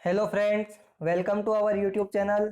Hello friends, welcome to our YouTube channel.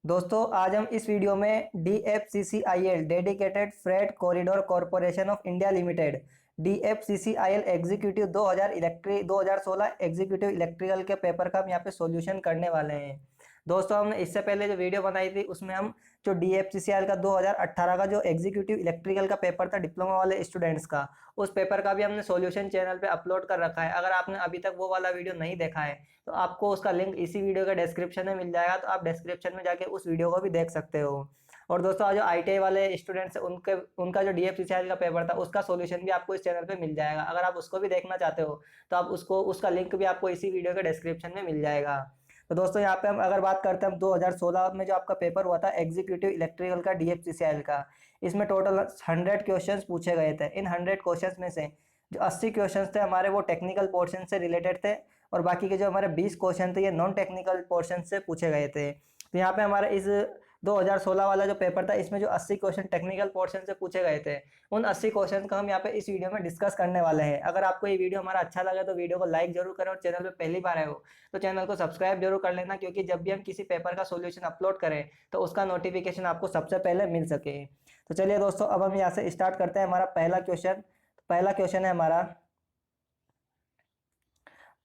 दोस्तों, आज हम इस वीडियो में DFCCIL dedicated freight corridor corporation of India limited DFCCIL executive 2016 executive electrical के paper का हम यहाँ पे सॉल्यूशन करने वाले हैं। दोस्तों, हमने इससे पहले जो वीडियो बनाई थी उसमें हम जो DFCCIL का 2018 का जो एग्जीक्यूटिव इलेक्ट्रिकल का पेपर था डिप्लोमा वाले स्टूडेंट्स का, उस पेपर का भी हमने सॉल्यूशन चैनल पे अपलोड कर रखा है। अगर आपने अभी तक वो वाला वीडियो नहीं देखा है तो आपको उसका लिंक इसी वीडियो के डिस्क्रिप्शन में मिल जाएगा, तो आप डिस्क्रिप्शन में जाके उस वीडियो को भी देख सकते हो। और दोस्तों, आज जो ITI वाले स्टूडेंट्स हैं उनका जो DFCCIL का पेपर था उसका सॉल्यूशन भी आपको इस चैनल पे मिल जाएगा। अगर आप उसको भी देखना चाहते हो तो आप उसका लिंक भी आपको इसी वीडियो के डिस्क्रिप्शन में मिल जाएगा। तो दोस्तों, यहाँ पे हम अगर बात करते हैं, हम 2016 में जो आपका पेपर हुआ था एग्जीक्यूटिव इलेक्ट्रिकल का DFCCIL का, इसमें टोटल 100 क्वेश्चंस पूछे गए थे। इन 100 क्वेश्चंस में से जो 80 क्वेश्चंस थे हमारे वो टेक्निकल पोर्शन से रिलेटेड थे, और बाकी के जो हमारे 20 क्वेश्चन थे ये नॉन टेक्निकल पोर्शन से पूछे गए थे। तो यहाँ पे हमारे इस 2016 वाला जो पेपर था इसमें जो 80 क्वेश्चन टेक्निकल पोर्शन से पूछे गए थे, उन 80 क्वेश्चन का हम यहाँ पे इस वीडियो में डिस्कस करने वाले हैं। अगर आपको ये वीडियो हमारा अच्छा लगे तो वीडियो को लाइक जरूर करें, और चैनल पे पहली बार आए हो तो चैनल को सब्सक्राइब जरूर कर लेना, क्योंकि जब भी हम किसी पेपर का सोल्यूशन अपलोड करें तो उसका नोटिफिकेशन आपको सबसे पहले मिल सके। तो चलिए दोस्तों, अब हम यहाँ से स्टार्ट करते हैं हमारा पहला क्वेश्चन। पहला क्वेश्चन है हमारा,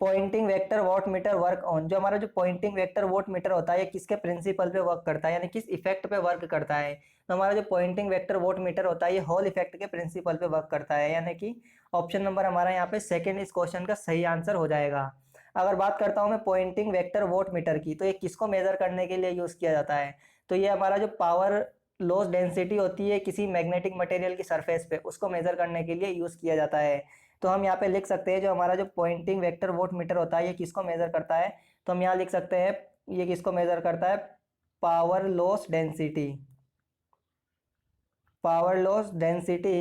Poynting vector watt meter work on. जो हमारा जो पॉइंटिंग वेक्टर वॉट मीटर होता है ये किसके प्रिंसिपल पे वर्क करता है, यानी किस इफेक्ट पे वर्क करता है। तो हमारा जो पॉइंटिंग वेक्टर वॉट मीटर होता है ये हॉल इफेक्ट के प्रिंसिपल पे वर्क करता है, यानी कि ऑप्शन नंबर हमारा यहाँ पे सेकंड इस क्वेश्चन का सही आंसर हो जाएगा। अगर बात करता हूँ मैं पॉइंटिंग वेक्टर वॉट मीटर की, तो ये किसको मेजर करने के लिए यूज किया जाता है। तो ये हमारा जो पावर लॉस डेंसिटी होती है किसी मैग्नेटिक मटेरियल की सरफेस पे, उसको मेजर करने के लिए यूज किया जाता है। तो हम यहाँ पे लिख सकते हैं जो हमारा जो पॉइंटिंग वेक्टर वोट मीटर होता है ये किसको मेजर करता है। तो हम यहाँ लिख सकते हैं ये किसको मेजर करता है, power loss density. Power loss density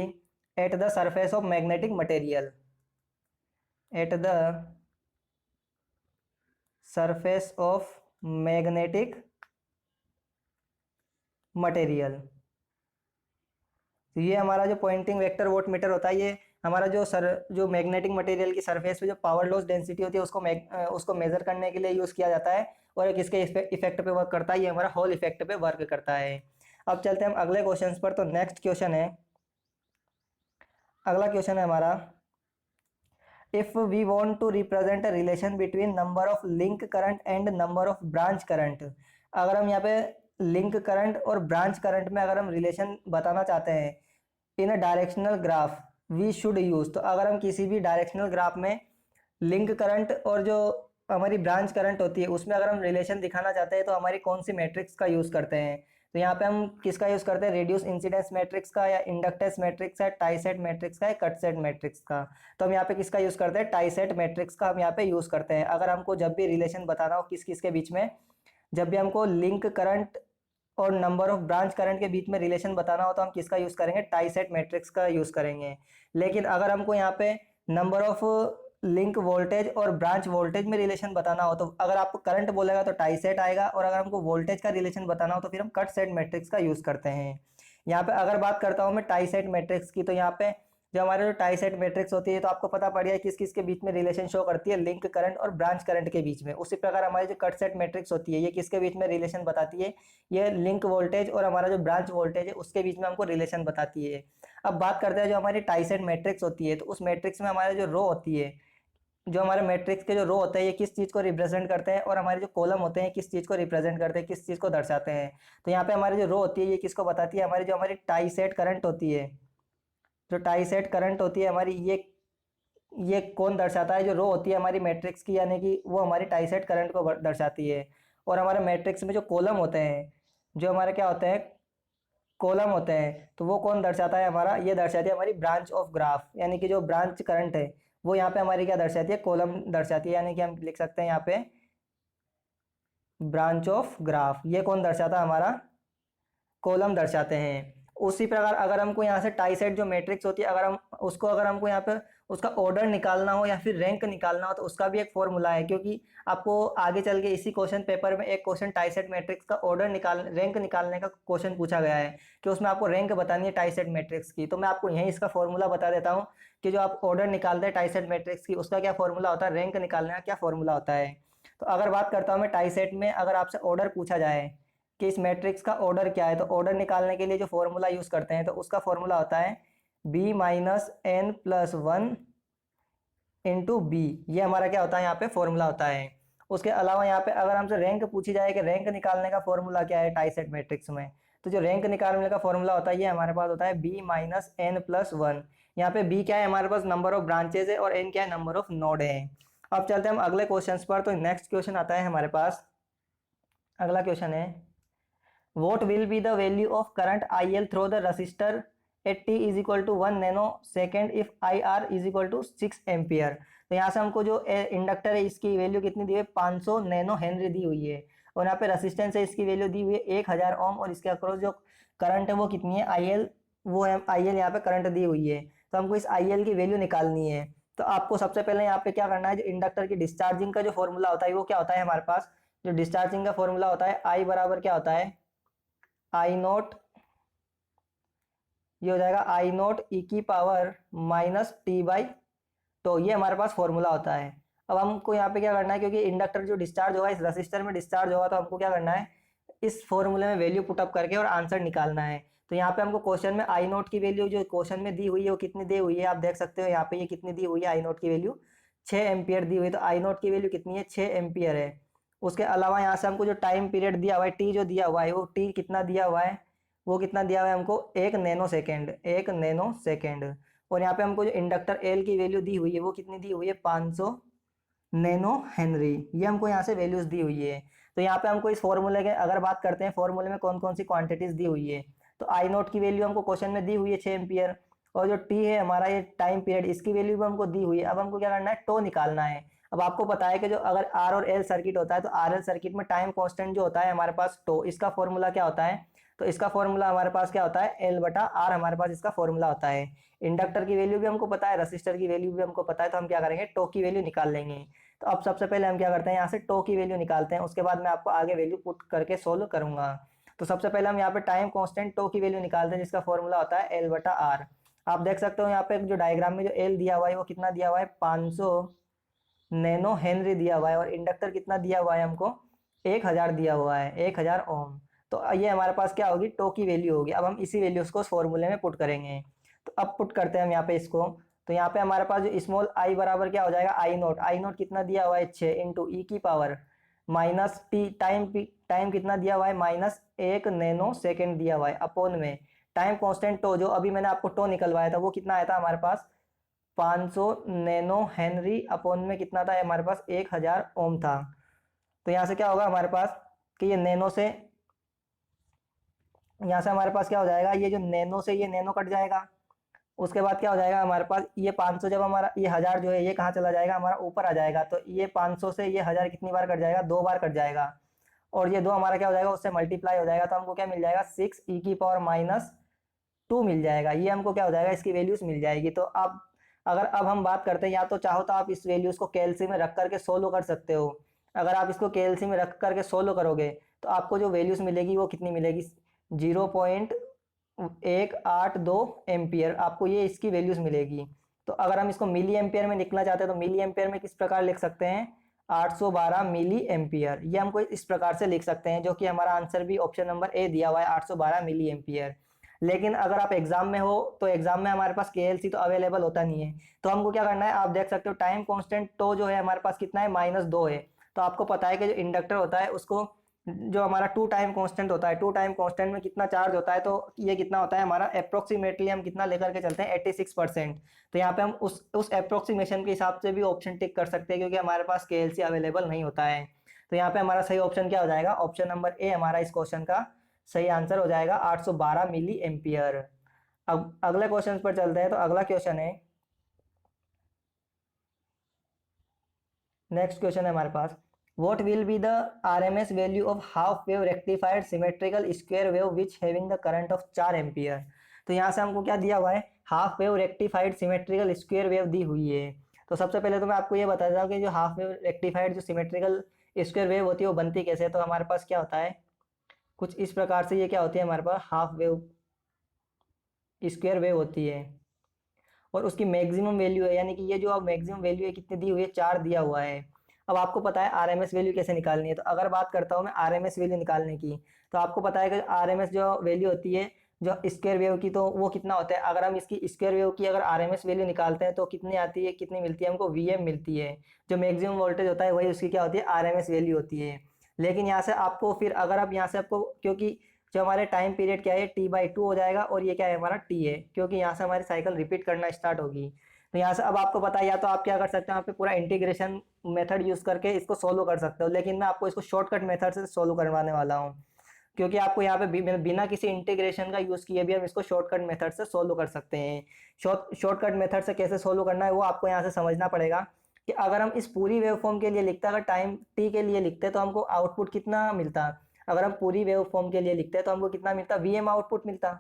at the surface of magnetic material, at the surface of magnetic material. तो ये हमारा जो पॉइंटिंग वेक्टर वोट मीटर होता है ये हमारा जो मैग्नेटिक मटेरियल की सरफेस पे जो पावर लॉस डेंसिटी होती है उसको मेजर करने के लिए यूज किया जाता है। और ये किसके इफेक्ट पे वर्क करता है, ये हमारा हॉल इफेक्ट पे वर्क करता है। अब चलते हैं हम अगले क्वेश्चन पर। तो नेक्स्ट क्वेश्चन है, अगला क्वेश्चन है हमारा, if we want to represent a relation between number of link current and number of branch current. अगर हम यहाँ पे लिंक करंट और ब्रांच करंट में अगर हम रिलेशन बताना चाहते हैं in a directional graph we should use. तो अगर हम किसी भी डायरेक्शनल ग्राफ में लिंक करंट और जो हमारी ब्रांच करंट होती है उसमें अगर हम रिलेशन दिखाना चाहते हैं तो हमारी कौन सी मैट्रिक्स का यूज करते हैं। तो यहाँ पे हम किसका यूज करते हैं, रेडियस इंसिडेंस मैट्रिक्स का, या इंडक्टेंस मैट्रिक्स का, टाई सेट मैट्रिक्स का, या कट सेट मैट्रिक्स का। तो हम यहाँ पे किसका यूज करते हैं, टाई सेट मैट्रिक्स का हम यहाँ पे यूज करते हैं। अगर हमको जब भी रिलेशन बताना हो किस किस के बीच में, जब भी हमको लिंक करंट और नंबर ऑफ ब्रांच करंट के बीच में रिलेशन बताना हो तो हम किसका यूज करेंगे, टाई सेट मैट्रिक्स का यूज करेंगे। लेकिन अगर हमको यहाँ पे नंबर ऑफ लिंक वोल्टेज और ब्रांच वोल्टेज में रिलेशन बताना हो, तो अगर आपको करंट बोलेगा तो टाई सेट आएगा, और अगर हमको वोल्टेज का रिलेशन बताना हो तो फिर हम कट सेट मैट्रिक्स का यूज करते हैं। यहाँ पे अगर बात करता हूँ मैं टाई सेट मैट्रिक्स की, तो यहाँ पे जो हमारे जो टाई सेट मैट्रिक्स होती है तो आपको पता पड़ गया किस किस के बीच में रिलेशन शो करती है, लिंक करंट और ब्रांच करंट के बीच में। उसी प्रकार हमारी जो कट सेट मैट्रिक्स होती है ये किसके बीच में रिलेशन बताती है, ये लिंक वोल्टेज और हमारा जो ब्रांच वोल्टेज है उसके बीच में हमको रिलेशन बताती है। अब बात करते हैं जो हमारी टाई सेट मैट्रिक्स होती है, तो उस मैट्रिक्स में हमारे जो रो होती है, जो हमारे मैट्रिक्स के जो रो होते हैं ये किस चीज को रिप्रेजेंट करते हैं, और हमारे जो कॉलम होते हैं किस चीज को रिप्रेजेंट करते हैं, किस चीज को दर्शाते हैं। तो यहाँ पे हमारी जो रो होती है ये किसको बताती है, हमारी जो हमारी टाई सेट करंट होती है, जो टाई सेट करंट होती है हमारी, ये कौन दर्शाता है, जो रो होती है हमारी मैट्रिक्स की, यानी कि वो हमारी टाई सेट करंट को दर्शाती है। और हमारे मैट्रिक्स में जो कॉलम होते हैं, जो हमारे क्या होते हैं, कॉलम होते हैं, तो वो कौन दर्शाता है, हमारा ये दर्शाती है हमारी ब्रांच ऑफ ग्राफ, यानी कि जो ब्रांच करंट है वो यहाँ पे हमारी क्या दर्शाती है, कॉलम दर्शाती है। यानी कि हम लिख सकते हैं यहाँ पे ब्रांच ऑफ ग्राफ, ये कौन दर्शाता है, हमारा कॉलम दर्शाते हैं। उसी प्रकार अगर हमको यहाँ से टाई सेट जो मैट्रिक्स होती है, अगर हमको यहाँ पे उसका ऑर्डर निकालना हो या फिर रैंक निकालना हो तो उसका भी एक फॉर्मूला है, क्योंकि आपको आगे चल के इसी क्वेश्चन पेपर में एक क्वेश्चन टाई सेट मैट्रिक्स का रैंक निकालने का क्वेश्चन पूछा गया है कि उसमें आपको रैंक बतानी है टाई सेट मैट्रिक्स की। तो मैं आपको यही इसका फॉर्मूला बता देता हूँ कि जो आप ऑर्डर निकालते हैं टाई सेट मैट्रिक्स की उसका क्या फॉर्मूला होता है, रैंक निकालने का क्या फॉर्मूला होता है। तो अगर बात करता हूँ मैं टाई सेट में, अगर आपसे ऑर्डर पूछा जाए कि इस मैट्रिक्स का ऑर्डर क्या है, तो ऑर्डर निकालने के लिए जो फॉर्मूला यूज करते हैं तो उसका फॉर्मूला होता है b-n+1 इंटू बी। ये हमारा क्या होता है यहाँ पे फॉर्मूला होता है। उसके अलावा यहाँ पे अगर हमसे रैंक पूछी जाए कि रैंक निकालने का फॉर्मूला क्या है टाई सेट मैट्रिक्स में, तो जो रैंक निकालने का फॉर्मूला होता है ये हमारे पास होता है b-n+1। यहाँ पे b क्या है हमारे पास नंबर ऑफ ब्रांचेज है और n क्या है नंबर ऑफ नोड है। अब चलते हैं हम अगले क्वेश्चन पर। तो नेक्स्ट क्वेश्चन आता है हमारे पास, अगला क्वेश्चन है what will be the value of current IL through the resistor at t is equal to 1 nanosecond if IR is equal to 6 ampere. तो यहाँ से हमको जो इंडक्टर है इसकी वैल्यू कितनी दी हुई है 500 नैनो हेनरी दी हुई है, और यहाँ पे रेसिस्टेंस है इसकी वैल्यू दी हुई है 1000 ओम, और इसके अक्रॉस जो करंट है वो कितनी है IL, वो है IL यहाँ पे करंट दी हुई है। तो हमको इस IL की वैल्यू निकालनी है। तो आपको सबसे पहले यहाँ पे क्या करना है, जो इंडक्टर की डिस्चार्जिंग का जो फॉर्मूला होता है वो क्या होता है हमारे पास, जो डिस्चार्जिंग का फॉर्मूला होता है I बराबर क्या होता है आई नोट, ये हो जाएगा आई नोट ई की पावर माइनस टी बाई, तो ये हमारे पास फॉर्मूला होता है। अब हमको यहाँ पे क्या करना है, क्योंकि इंडक्टर जो डिस्चार्ज होगा इस रेसिस्टर में डिस्चार्ज होगा, तो हमको क्या करना है इस फॉर्मूले में वैल्यू पुटअप करके और आंसर निकालना है। तो यहाँ पे हमको क्वेश्चन में आई नोट की वैल्यू जो क्वेश्चन में दी हुई है वो कितनी दी हुई है आप देख सकते हो, यहाँ पे ये कितनी दी हुई है आई नोट की वैल्यू 6 एम्पियर दी हुई है। तो आई नोट की वैल्यू कितनी है 6 एम्पियर है। उसके अलावा यहाँ से हमको जो टाइम पीरियड दिया हुआ है टी जो दिया हुआ है वो टी कितना दिया हुआ है, वो कितना दिया हुआ है हमको 1 नैनो सेकेंड, 1 नैनो सेकेंड। और यहाँ पे हमको जो इंडक्टर एल की वैल्यू दी हुई है वो कितनी दी हुई है 500 नैनो हेनरी, ये हमको यहाँ से वैल्यूज दी हुई है। तो यहाँ पे हमको इस फॉर्मूले के अगर बात करते हैं फॉर्मूले में कौन कौन सी क्वांटिटीज दी हुई है, तो आई नोट की वैल्यू हमको क्वेश्चन में दी हुई है 6 एम्पियर, और जो टी है हमारा ये टाइम पीरियड इसकी वैल्यू भी हमको दी हुई है। अब हमको क्या करना है टो निकालना है। अब आपको पता है कि जो अगर आर और एल सर्किट होता है तो आर एल सर्किट में टाइम कांस्टेंट जो होता है हमारे पास टो, इसका फॉर्मूला क्या होता है, तो इसका फॉर्मूला हमारे पास क्या होता है एल बटा आर, हमारे पास इसका फॉर्मूला होता है। इंडक्टर की वैल्यू भी हमको पता है, रसिस्टर की वैल्यू भी हमको पता है, तो हम क्या करेंगे टो की वैल्यू निकाल लेंगे। तो अब सबसे पहले हम क्या करते हैं यहाँ से टो की वैल्यू निकालते हैं, उसके बाद मैं आपको आगे वैल्यू पुट करके सोल्व करूंगा। तो सबसे पहले हम यहाँ पे टाइम कांस्टेंट टो की वैल्यू निकालते हैं जिसका फॉर्मूला होता है एल बटा आर। आप देख सकते हो यहाँ पे जो डायग्राम में जो एल दिया हुआ है वो कितना दिया हुआ है 500 नैनो हेनरी दिया हुआ है, और इंडक्टर कितना दिया हुआ है हमको 1000 दिया हुआ है, 1000 ओम। तो ये हमारे पास क्या होगी टो की वैल्यू होगी। अब हम इसी वैल्यूज को फॉर्मूले में पुट करेंगे। तो अब पुट करते हैं हम यहाँ पे इसको। तो यहाँ पे हमारे पास जो स्मॉल आई बराबर क्या हो जाएगा आई नोट कितना दिया हुआ है 6 इंटू ई की पावर माइनस टी, टाइम कितना दिया हुआ है -1 नैनो सेकेंड दिया हुआ है, अपॉन में टाइम कांस्टेंट टो जो अभी मैंने आपको टो निकलवाया था वो कितना आया था हमारे पास 500 नैनो हेनरी, अपॉन में कितना था हमारे पास 1000 ओम था। तो यहाँ से क्या होगा हमारे पास कि ये नैनो से, यहाँ से हमारे पास क्या हो जाएगा, ये जो नैनो से ये नैनो कट जाएगा। उसके बाद क्या हो जाएगा हमारे पास ये 500 जब हमारा ये 1000 जो है ये कहाँ चला जाएगा हमारा ऊपर आ जाएगा। तो ये 500 से ये 1000 कितनी बार कट जाएगा 2 बार कट जाएगा, और ये 2 हमारा क्या हो जाएगा उससे मल्टीप्लाई हो जाएगा। तो हमको क्या मिल जाएगा 6 ई की पावर -2 मिल जाएगा। ये हमको क्या हो जाएगा इसकी वैल्यूज मिल जाएगी। तो अब अगर अब हम बात करते हैं, या तो चाहो तो आप इस वैल्यूज को केएलसी में रख करके सोल्व कर सकते हो। अगर आप इसको केएलसी में रख करके सोल्व करोगे तो आपको जो वैल्यूज मिलेगी वो कितनी मिलेगी 0.182 एम्पियर, आपको ये इसकी वैल्यूज मिलेगी। तो अगर हम इसको मिली एम्पियर में निकलना चाहते हैं तो मिली एम्पियर में किस प्रकार लिख सकते हैं 812 मिली एम्पियर, ये हमको इस प्रकार से लिख सकते हैं, जो कि हमारा आंसर भी ऑप्शन नंबर ए दिया हुआ है 812 मिली एम्पियर। लेकिन अगर आप एग्जाम में हो तो एग्जाम में हमारे पास केएलसी तो अवेलेबल होता नहीं है। तो हमको क्या करना है आप देख सकते हो टाइम कांस्टेंट टो जो है हमारे पास कितना है -2 है। तो आपको पता है कि जो इंडक्टर होता है उसको जो हमारा टू टाइम कांस्टेंट होता है, टू टाइम कांस्टेंट में कितना चार्ज होता है, तो ये कितना होता है हमारा अप्रोक्सीमेटली हम कितना लेकर के चलते हैं 86%। तो यहाँ पे हम उस अप्रोक्सीमेशन के हिसाब से भी ऑप्शन टिक कर सकते हैं, क्योंकि हमारे पास केएलसी अवेलेबल नहीं होता है। तो यहाँ पे हमारा सही ऑप्शन क्या हो जाएगा, ऑप्शन नंबर ए हमारा इस क्वेश्चन का सही आंसर हो जाएगा 812 मिली एम्पियर। अब अगले क्वेश्चन पर चलते हैं। तो अगला क्वेश्चन है, नेक्स्ट क्वेश्चन है हमारे पास what will be the RMS value of half wave rectified symmetrical square wave which having the current of 4 ampere. तो यहाँ से हमको क्या दिया हुआ है half wave rectified symmetrical square wave दी हुई है। तो सबसे पहले तो मैं आपको ये बता देता हूँ कि जो हाफ वेव रेक्टिफाइड जो सिमेट्रिकल स्क्वायर वेव होती है वो बनती कैसे है। तो हमारे पास क्या होता है कुछ इस प्रकार से, ये क्या होती है हमारे पास हाफ वेव स्क्वायर वेव होती है, और उसकी मैक्सिमम वैल्यू है, यानी कि ये जो अब मैक्सिमम वैल्यू है कितनी दी हुई है 4 दिया हुआ है। अब आपको पता है आरएमएस वैल्यू कैसे निकालनी है। तो अगर बात करता हूँ मैं आरएमएस वैल्यू निकालने की, तो आपको पता है कि आरएमएस जो वैल्यू होती है जो स्क्वायर वेव की, तो वो कितना होता है, अगर हम इसकी स्क्वायर वेव की अगर आरएमएस वैल्यू निकालते हैं तो कितनी आती है, कितनी मिलती है हमको, वीएम मिलती है। जो मैक्सिमम वोल्टेज होता है वही उसकी क्या होती है, आरएमएस वैल्यू होती है। लेकिन यहाँ से आपको फिर अगर आप यहाँ से आपको, क्योंकि जो हमारे टाइम पीरियड क्या है, T/2 हो जाएगा, और ये क्या है हमारा T है, क्योंकि यहाँ से हमारी साइकिल रिपीट करना स्टार्ट होगी। तो यहाँ से अब आपको पता है, या तो आप क्या कर सकते हो, यहाँ पे पूरा इंटीग्रेशन मेथड यूज करके इसको सोल्व कर सकते हो, लेकिन मैं आपको इसको शॉर्टकट मेथड से सोल्व करवाने वाला हूँ, क्योंकि आपको यहाँ पे बिना किसी इंटीग्रेशन का यूज किए भी हम इसको शॉर्टकट मेथड से सोल्व कर सकते हैं। शॉर्टकट मेथड से कैसे सोल्व करना है वो आपको यहाँ से समझना पड़ेगा, कि अगर हम इस पूरी वेव फॉर्म के लिए लिखते हैं, अगर टाइम टी के लिए लिखते हैं तो हमको आउटपुट कितना मिलता। अगर हम पूरी वेव फॉर्म के लिए लिखते हैं तो हमको कितना मिलता, वीएम आउटपुट मिलता।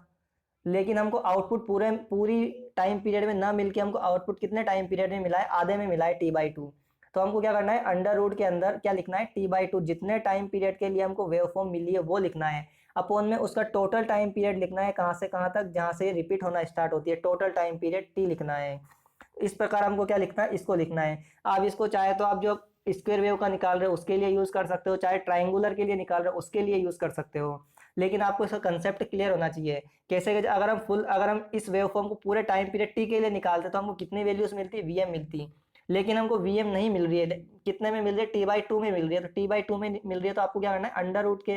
लेकिन हमको आउटपुट पूरी टाइम पीरियड में ना मिलके हमको आउटपुट कितने टाइम पीरियड में मिला है, आधे में मिला है, T/2। तो हमको क्या करना है, अंडर रूट के अंदर क्या लिखना है, T/2 जितने टाइम पीरियड के लिए हमको वेव फॉर्म मिली है वो लिखना है, अपॉन में उसका टोटल टाइम पीरियड लिखना है, कहाँ से कहाँ तक, जहाँ से रिपीट होना स्टार्ट होती है, टोटल टाइम पीरियड T लिखना है। इस प्रकार हमको क्या लिखना है, इसको लिखना है। आप इसको चाहे तो आप जो स्क्वायर वेव का निकाल रहे हो उसके लिए यूज कर सकते हो, चाहे ट्राइंगुलर के लिए निकाल रहे हो उसके लिए यूज कर सकते हो, लेकिन आपको इसका कंसेप्ट क्लियर होना चाहिए। कैसे कि अगर हम इस वेव फॉर्म को पूरे टाइम पीरियड टी के लिए निकालते तो हमको कितनी वैल्यूज मिलती, वीएम मिलती। लेकिन हमको वीएम नहीं मिल रही है, कितने में मिल रही है, T/2 में मिल रही है। तो T/2 में मिल रही है तो आपको क्या करना है, अंडर रूट के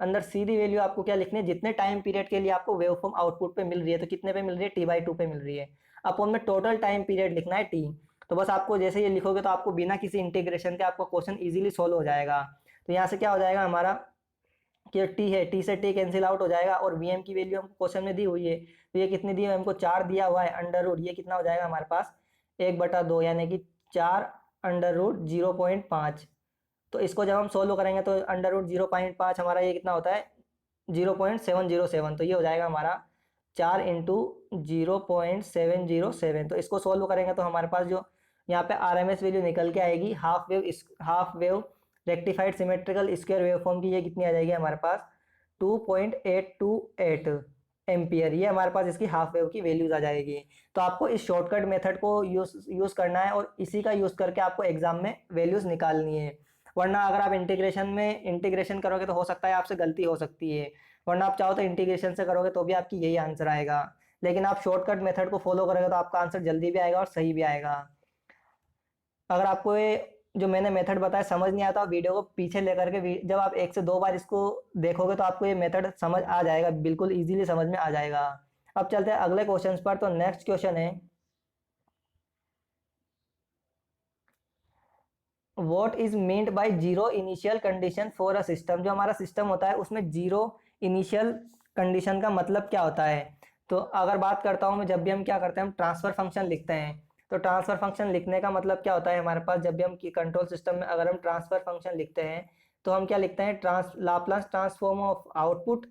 अंदर सीधी वैल्यू आपको क्या लिखनी है, जितने टाइम पीरियड के लिए आपको वेव फॉर्म आउटपुट पे मिल रही है, तो कितने पे मिल रही है, T/2 पे मिल रही है, अपॉन में टोटल टाइम पीरियड लिखना है T। तो बस आपको जैसे ये लिखोगे तो आपको बिना किसी इंटीग्रेशन के आपको क्वेश्चन इजीली सॉल्व हो जाएगा। तो यहाँ से क्या हो जाएगा हमारा, कि टी है, टी से टी कैंसिल आउट हो जाएगा, और वीएम की वैल्यू हमको क्वेश्चन में दी हुई है, तो ये कितनी दी है हमको, 4 दिया हुआ है, अंडर रूट ये कितना हो जाएगा हमारे पास, 1/2, यानी कि 4 अंडर रूट 0.5। तो इसको जब हम सोल्व करेंगे तो अंडर रूट 0.5 हमारा ये कितना होता है, 0.707। तो ये हो जाएगा हमारा 4 इंटू 0.707। तो इसको सोल्व करेंगे तो हमारे पास जो यहाँ पे आरएमएस वैल्यू निकल के आएगी half wave rectified symmetrical square waveform की, ये कितनी आ जाएगी हमारे पास, 2.828 एम्पियर। ये हमारे पास इसकी हाफ वेव की वैल्यूज आ जाएगी। तो आपको इस शॉर्टकट मेथड को यूज करना है, और इसी का यूज करके आपको एग्जाम में वैल्यूज निकालनी है। वरना अगर आप इंटीग्रेशन करोगे तो हो सकता है आपसे गलती हो सकती है, वरना आप चाहो तो इंटीग्रेशन से करोगे तो भी आपकी यही आंसर आएगा। लेकिन आप शॉर्टकट मेथड को फॉलो करोगे तो आपका आंसर जल्दी भी आएगा और सही भी आएगा। अगर आपको ये जो मैंने मेथड बताया समझ नहीं आता, वीडियो को पीछे लेकर के जब आप 1 से 2 बार इसको देखोगे तो आपको ये मेथड समझ आ जाएगा, बिल्कुल इजीली समझ में आ जाएगा। अब चलते हैं अगले क्वेश्चन पर। तो नेक्स्ट क्वेश्चन है, what is meant by zero initial condition for a system. जो हमारा सिस्टम होता है उसमें जीरो इनिशियल कंडीशन का मतलब क्या होता है। तो अगर बात करता हूँ मैं, जब भी हम क्या करते हैं, हम ट्रांसफर फंक्शन लिखते हैं। तो ट्रांसफर फंक्शन लिखने का मतलब क्या होता है हमारे पास, जब भी हम कंट्रोल सिस्टम में अगर हम ट्रांसफर फंक्शन लिखते हैं तो हम क्या लिखते हैं, Laplace transform of output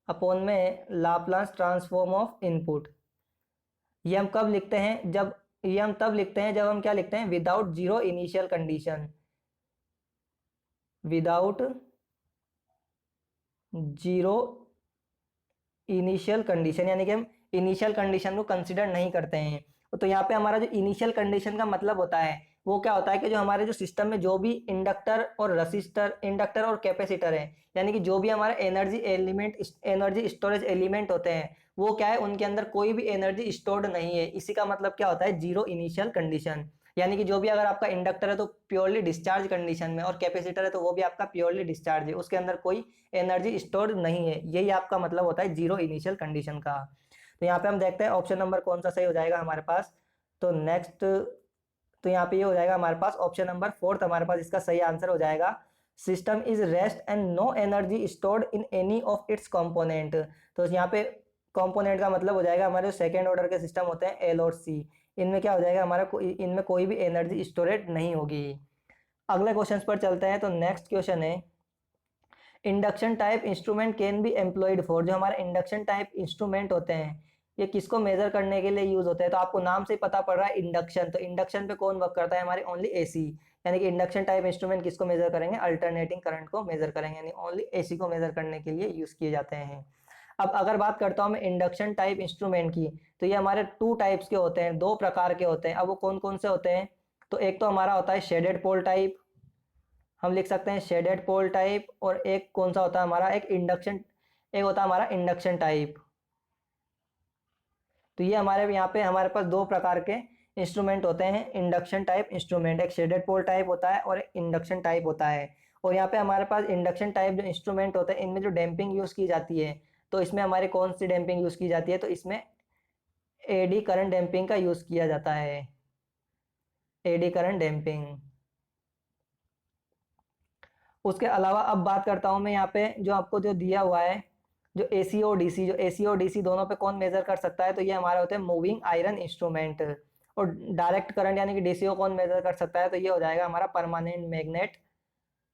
upon में लाप्लास ट्रांसफॉर्म ऑफ इनपुट। ये हम कब लिखते हैं, जब ये हम तब लिखते हैं जब हम क्या लिखते हैं, without zero initial condition, without zero initial condition, यानी कि हम इनिशियल कंडीशन को कंसिडर नहीं करते हैं। तो यहाँ पे हमारा जो इनिशियल कंडीशन का मतलब होता है वो क्या होता है, कि जो हमारे जो सिस्टम में जो भी इंडक्टर और कैपेसिटर है, यानी कि जो भी हमारे एनर्जी स्टोरेज एलिमेंट होते हैं, वो क्या है, उनके अंदर कोई भी एनर्जी स्टोर्ड नहीं है। इसी का मतलब क्या होता है, जीरो इनिशियल कंडीशन। यानी कि जो भी अगर आपका इंडक्टर है तो प्योरली डिस्चार्ज कंडीशन में, और कैपेसिटर है तो वो भी आपका प्योरली डिस्चार्ज है, उसके अंदर कोई एनर्जी स्टोर्ड नहीं है। यही आपका मतलब होता है जीरो इनिशियल कंडीशन का। तो यहाँ पे हम देखते हैं ऑप्शन नंबर कौन सा सही हो जाएगा हमारे पास। तो नेक्स्ट, तो यहाँ पे ये हो जाएगा हमारे पास ऑप्शन नंबर 4 हमारे पास इसका सही आंसर हो जाएगा। System is rest and no energy stored in any of its component. तो यहाँ पे कंपोनेंट का मतलब हो जाएगा हमारे जो सेकेंड ऑर्डर के सिस्टम होते हैं एल और सी, इनमें क्या हो जाएगा हमारा, इनमें कोई भी एनर्जी स्टोरेज नहीं होगी। अगले क्वेश्चन पर चलते हैं। तो नेक्स्ट क्वेश्चन है, induction type instrument can be employed for. जो हमारे इंडक्शन टाइप इंस्ट्रूमेंट होते हैं ये किसको मेजर करने के लिए यूज होते हैं। तो आपको नाम से ही पता पड़ रहा है इंडक्शन, तो इंडक्शन पे कौन वर्क करता है, हमारे ओनली एसी। यानी कि इंडक्शन टाइप इंस्ट्रूमेंट किसको मेजर करेंगे, अल्टरनेटिंग करंट को मेजर करेंगे, यानी ओनली एसी को मेजर करने के लिए यूज किए जाते हैं। अब अगर बात करता हूँ मैं इंडक्शन टाइप इंस्ट्रूमेंट की, तो ये हमारे 2 टाइप्स के होते हैं, 2 प्रकार के होते हैं। अब वो कौन कौन से होते हैं, तो एक तो हमारा होता है शेडेड पोल टाइप, हम लिख सकते हैं शेडेड पोल टाइप, और एक कौन सा होता है हमारा, एक होता है हमारा इंडक्शन टाइप। तो ये हमारे यहाँ पे हमारे पास दो प्रकार के इंस्ट्रूमेंट होते हैं, इंडक्शन टाइप इंस्ट्रूमेंट, एक शेडेड पोल टाइप होता है और एक इंडक्शन टाइप होता है। और यहाँ पे हमारे पास इंडक्शन टाइप जो इंस्ट्रूमेंट होते हैं इनमें जो डैम्पिंग यूज़ की जाती है, तो इसमें हमारी कौन सी डैम्पिंग यूज़ की जाती है, तो इसमें एडी करंट डैम्पिंग का यूज़ किया जाता है, एडी करंट डैम्पिंग। उसके अलावा अब बात करता हूँ मैं यहाँ पे जो आपको जो दिया हुआ है, जो एसी और डीसी, जो एसी और डीसी दोनों पे कौन मेजर कर सकता है, तो ये हमारे होते हैं मूविंग आयरन इंस्ट्रूमेंट। और डायरेक्ट करंट यानी कि डीसी को कौन मेजर कर सकता है, तो ये हो जाएगा हमारा permanent magnet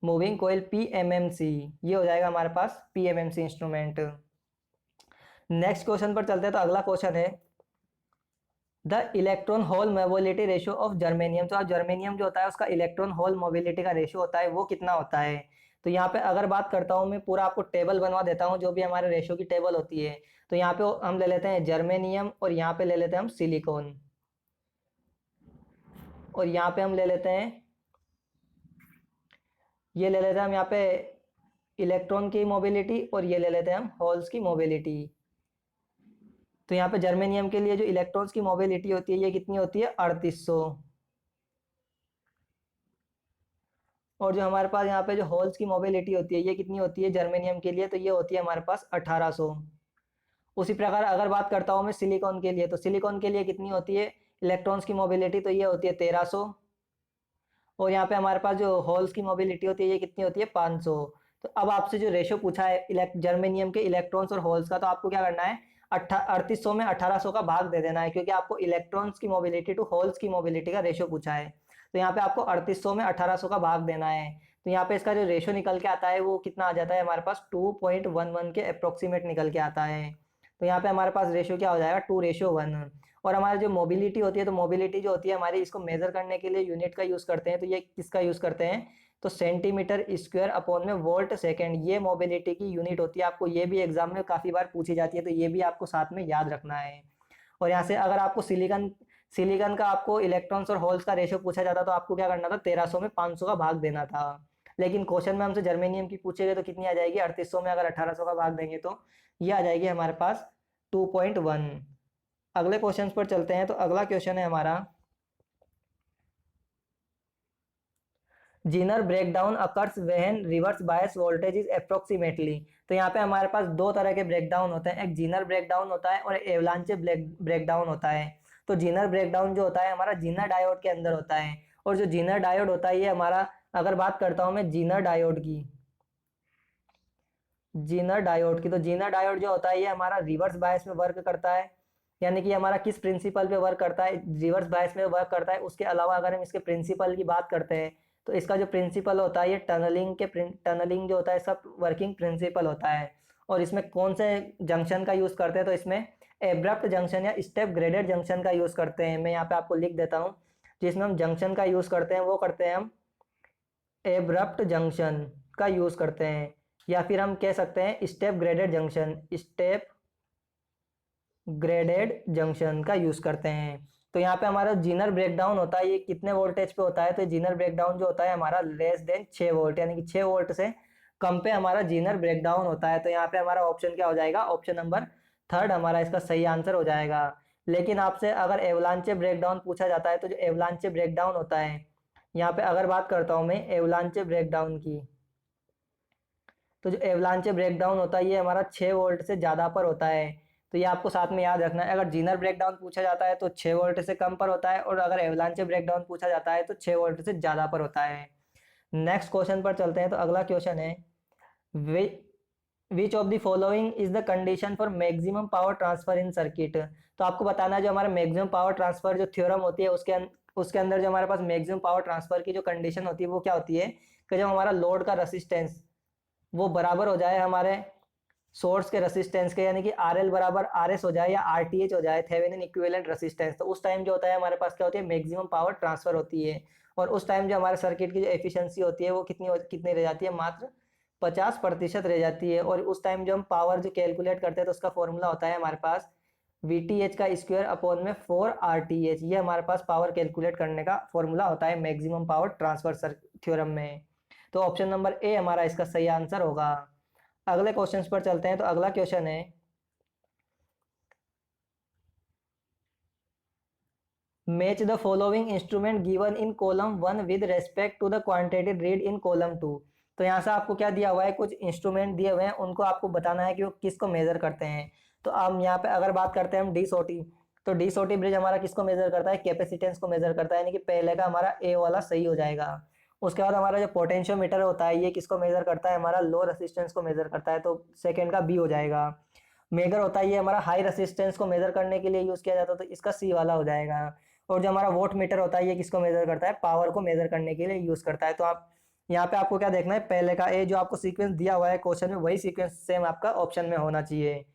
moving coil PMMC, ये हो जाएगा हमारे पास पीएमएमसी इंस्ट्रूमेंट। नेक्स्ट क्वेश्चन पर चलते हैं। तो अगला क्वेश्चन है the electron hole mobility ratio of germanium. तो आप जर्मेनियम जो होता है उसका इलेक्ट्रॉन होल मोबिलिटी का रेशियो होता है वो कितना होता है। तो यहाँ पे अगर बात करता हूँ मैं, पूरा आपको टेबल बनवा देता हूँ जो भी हमारे रेशियो की टेबल होती है। तो यहाँ पे हम ले लेते हैं जर्मेनियम, और यहाँ पे ले लेते हैं हम सिलिकॉन, और यहाँ पे हम ले लेते हैं, ये ले लेते हैं हम यहाँ पे इलेक्ट्रॉन की मोबिलिटी, और ये ले लेते हैं हम होल्स की मोबिलिटी। तो यहाँ पे जर्मेनियम के लिए जो इलेक्ट्रॉन्स की मोबिलिटी होती है ये कितनी होती है, 3800। और जो हमारे पास यहाँ पे जो होल्स की मोबिलिटी होती है ये कितनी होती है जर्मेनियम के लिए, तो ये होती है हमारे पास 1800। उसी प्रकार अगर बात करता हूँ मैं सिलिकॉन के लिए, तो सिलिकॉन के लिए कितनी होती है इलेक्ट्रॉन्स की मोबिलिटी, तो ये होती है 1300। और यहाँ पे हमारे पास जो होल्स की मोबिलिटी होती है ये कितनी होती है 500। तो अब आपसे जो रेशो पूछा है जर्मेनियम के इलेक्ट्रॉन्स और होल्स का, तो आपको क्या करना है, 3800 में 1800 का भाग दे देना है, क्योंकि आपको इलेक्ट्रॉन्स की मोबिलिटी टू होल्स की मोबिलिटी का रेशो पूछा है। तो यहाँ पे आपको 3800 में 1800 का भाग देना है। तो यहाँ पे इसका जो रेशो निकल के आता है वो कितना आ जाता है हमारे पास 2.11 के अप्रोक्सीमेट निकल के आता है। तो यहाँ पे हमारे पास रेशो क्या हो जाएगा 2:1। और हमारी जो मोबिलिटी होती है, तो मोबिलिटी जो होती है हमारी, इसको मेजर करने के लिए यूनिट का यूज़ करते हैं। तो ये किसका यूज़ करते हैं, तो सेंटीमीटर स्क्वायर अपॉन में वोल्ट सेकेंड, ये मोबिलिटी की यूनिट होती है। आपको ये भी एग्जाम में काफ़ी बार पूछी जाती है, तो ये भी आपको साथ में याद रखना है। और यहाँ से अगर आपको सिलिकॉन सिलिकॉन का आपको इलेक्ट्रॉन्स और होल्स का रेशो पूछा जाता तो आपको क्या करना था, 1300 में 500 का भाग देना था। लेकिन क्वेश्चन में हमसे जर्मेनियम की पूछेगा तो कितनी आ जाएगी, 3800 में अगर 1800 का भाग देंगे तो ये आ जाएगी हमारे पास 2.1। अगले क्वेश्चन पर चलते हैं। तो अगला क्वेश्चन है हमारा, Zener breakdown occurs when reverse bias voltage is approximately. तो यहाँ पे हमारे पास दो तरह के ब्रेकडाउन होते हैं, एक जीनर ब्रेकडाउन होता है और एवलांचे ब्रेकडाउन होता है। तो जीनर ब्रेकडाउन जो होता है हमारा जीनर डायोड के अंदर होता है, और जो जीनर डायोड होता है ये हमारा, अगर बात करता हूँ मैं जीनर डायोड की, तो जीनर डायोड जो होता है ये हमारा रिवर्स बायस में वर्क करता है। यानी कि हमारा किस प्रिंसिपल पे वर्क करता है, रिवर्स बायस में वर्क करता है। उसके अलावा अगर हम इसके प्रिंसिपल की बात करते हैं, तो इसका जो प्रिंसिपल होता है ये टनलिंग जो होता है इसका वर्किंग प्रिंसिपल होता है। और इसमें कौन से जंक्शन का यूज़ करते हैं, तो इसमें एब्रप्ट जंक्शन या स्टेप ग्रेडेड जंक्शन का यूज़ करते हैं। मैं यहाँ पे आपको लिख देता हूँ, जिसमें हम जंक्शन का यूज़ करते हैं वो करते हैं हम एब्रप्ट जंक्शन का यूज़ करते हैं, या फिर हम कह सकते हैं स्टेप ग्रेडेड जंक्शन का यूज़ करते हैं। तो यहाँ पे हमारा जीनर ब्रेकडाउन होता है ये कितने वोल्टेज पे होता है, तो जीनर ब्रेकडाउन जो होता है हमारा लेस देन 6 वोल्ट, यानी कि 6 वोल्ट से कम पे हमारा जीनर ब्रेकडाउन होता है। तो यहाँ पे हमारा ऑप्शन क्या हो जाएगा, ऑप्शन नंबर थर्ड हमारा इसका सही आंसर हो जाएगा। लेकिन आपसे अगर एवलांचे ब्रेकडाउन पूछा जाता है, तो जो एवलांचे ब्रेकडाउन होता है, यहाँ पे अगर बात करता हूँ मैं एवलांचे ब्रेकडाउन की, तो जो एवलांचे ब्रेकडाउन होता है ये हमारा 6 वोल्ट से ज़्यादा पर होता है। तो ये आपको साथ में याद रखना है, अगर जीनर ब्रेकडाउन पूछा जाता है तो 6 वोल्ट से कम पर होता है, और अगर एवलांचे ब्रेकडाउन पूछा जाता है तो 6 वोल्ट से ज़्यादा पर होता है। नेक्स्ट क्वेश्चन पर चलते हैं। तो अगला क्वेश्चन है, which of the following is the condition for maximum power transfer in circuit. तो आपको बताना है जो हमारा मैक्सिमम पावर ट्रांसफर जो थ्योरम होती है उसके अंदर जो हमारे पास मैक्सिमम पावर ट्रांसफर की जो कंडीशन होती है वो क्या होती है, कि जब हमारा लोड का रेसिस्टेंस वो बराबर हो जाए हमारे सोर्स के रेसिस्टेंस के, यानी कि RL बराबर RS हो जाए या RTH हो जाए, थेवेनिन इक्विवेलेंट रेसिस्टेंस, तो उस टाइम जो होता है हमारे पास क्या होती है, मैक्सिमम पावर ट्रांसफर होती है। और उस टाइम जो हमारे सर्किट की जो एफिशिएंसी होती है वो कितनी रह जाती है, मात्र 50% रह जाती है। और उस टाइम जो हम पावर जो कैलकुलेट करते हैं तो उसका फॉर्मूला होता है हमारे पास VTH का स्क्वायर अपॉन में 4 RTH, ये हमारे पास पावर कैलकुलेट करने का फॉर्मूला होता है मैक्सिमम पावर ट्रांसफर थ्योरम में। तो ऑप्शन नंबर ए हमारा इसका सही आंसर होगा। अगले क्वेश्चन पर चलते हैं। तो अगला क्वेश्चन है, match the following instrument given in column 1 with respect to the quantity read in column 2। तो यहाँ से आपको क्या दिया हुआ है, कुछ इंस्ट्रूमेंट दिए हुए हैं, उनको आपको बताना है कि वो किसको मेजर करते हैं। तो हम यहाँ पे अगर बात करते हैं हम DSOT, तो DSOT ब्रिज हमारा किसको मेजर करता है, कैपेसिटेंस को मेजर करता है, यानी कि पहले का हमारा ए वाला सही हो जाएगा। उसके बाद हमारा जो पोटेंशियोमीटर होता है ये किसको मेजर करता है, हमारा लो रेसिस्टेंस को मेजर करता है, तो सेकेंड का बी हो जाएगा। मेगर होता है ये हमारा हाई रेसिस्टेंस को मेजर करने के लिए यूज किया जाता है, तो इसका सी वाला हो जाएगा। और जो हमारा वोट मीटर होता है ये किसको मेजर करता है, पावर को मेजर करने के लिए यूज करता है। तो आप यहाँ पे आपको क्या देखना है, पहले का ए जो आपको सीक्वेंस दिया हुआ है क्वेश्चन में वही सीक्वेंस सेम आपका ऑप्शन में होना चाहिए।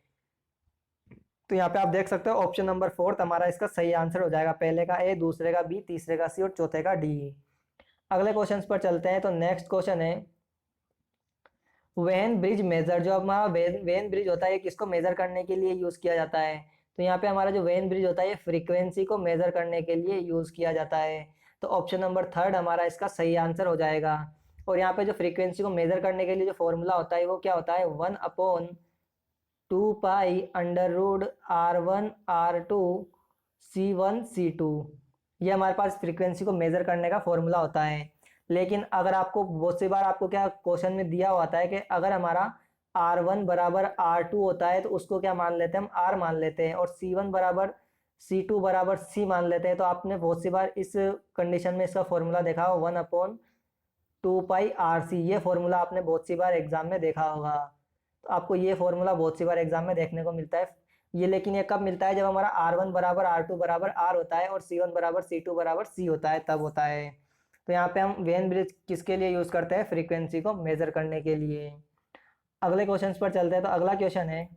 तो यहाँ पे आप देख सकते हो ऑप्शन नंबर 4 हमारा इसका सही आंसर हो जाएगा, पहले का ए, दूसरे का बी, तीसरे का सी और चौथे का डी। अगले क्वेश्चन पर चलते हैं। तो नेक्स्ट क्वेश्चन है, वेन ब्रिज मेजर, जो हमारा वेन ब्रिज होता है ये किसको मेजर करने के लिए यूज किया जाता है। तो यहाँ पे हमारा जो वेन ब्रिज होता है ये फ्रीक्वेंसी को मेजर करने के लिए यूज किया जाता है। तो ऑप्शन नंबर 3 हमारा इसका सही आंसर हो जाएगा। और यहाँ पे जो फ्रीक्वेंसी को मेजर करने के लिए जो फॉर्मूला होता है वो क्या होता है, 1/2π√R1R2C1C2। ये हमारे पास फ्रीक्वेंसी को मेजर करने का फॉर्मूला होता है। लेकिन अगर आपको बहुत सी बार आपको क्या क्वेश्चन में दिया होता है कि अगर हमारा R1 बराबर R2 होता है तो उसको क्या मान लेते हैं, हम R मान लेते हैं, और C1 बराबर C2 बराबर C मान लेते हैं। तो आपने बहुत सी बार इस कंडीशन में इसका फॉर्मूला देखा हो, 1/2πRC। ये फॉर्मूला आपने बहुत सी बार एग्जाम में देखा होगा। तो आपको ये फॉर्मूला बहुत सी बार एग्जाम में देखने को मिलता है ये। लेकिन ये कब मिलता है, जब हमारा R1 बराबर R2 बराबर R होता है और C1 बराबर C2 बराबर C होता है, तब होता है। तो यहाँ पे हम वेन ब्रिज किसके लिए यूज करते हैं, फ्रीक्वेंसी को मेजर करने के लिए। अगले क्वेश्चन पर चलते हैं। तो अगला क्वेश्चन है,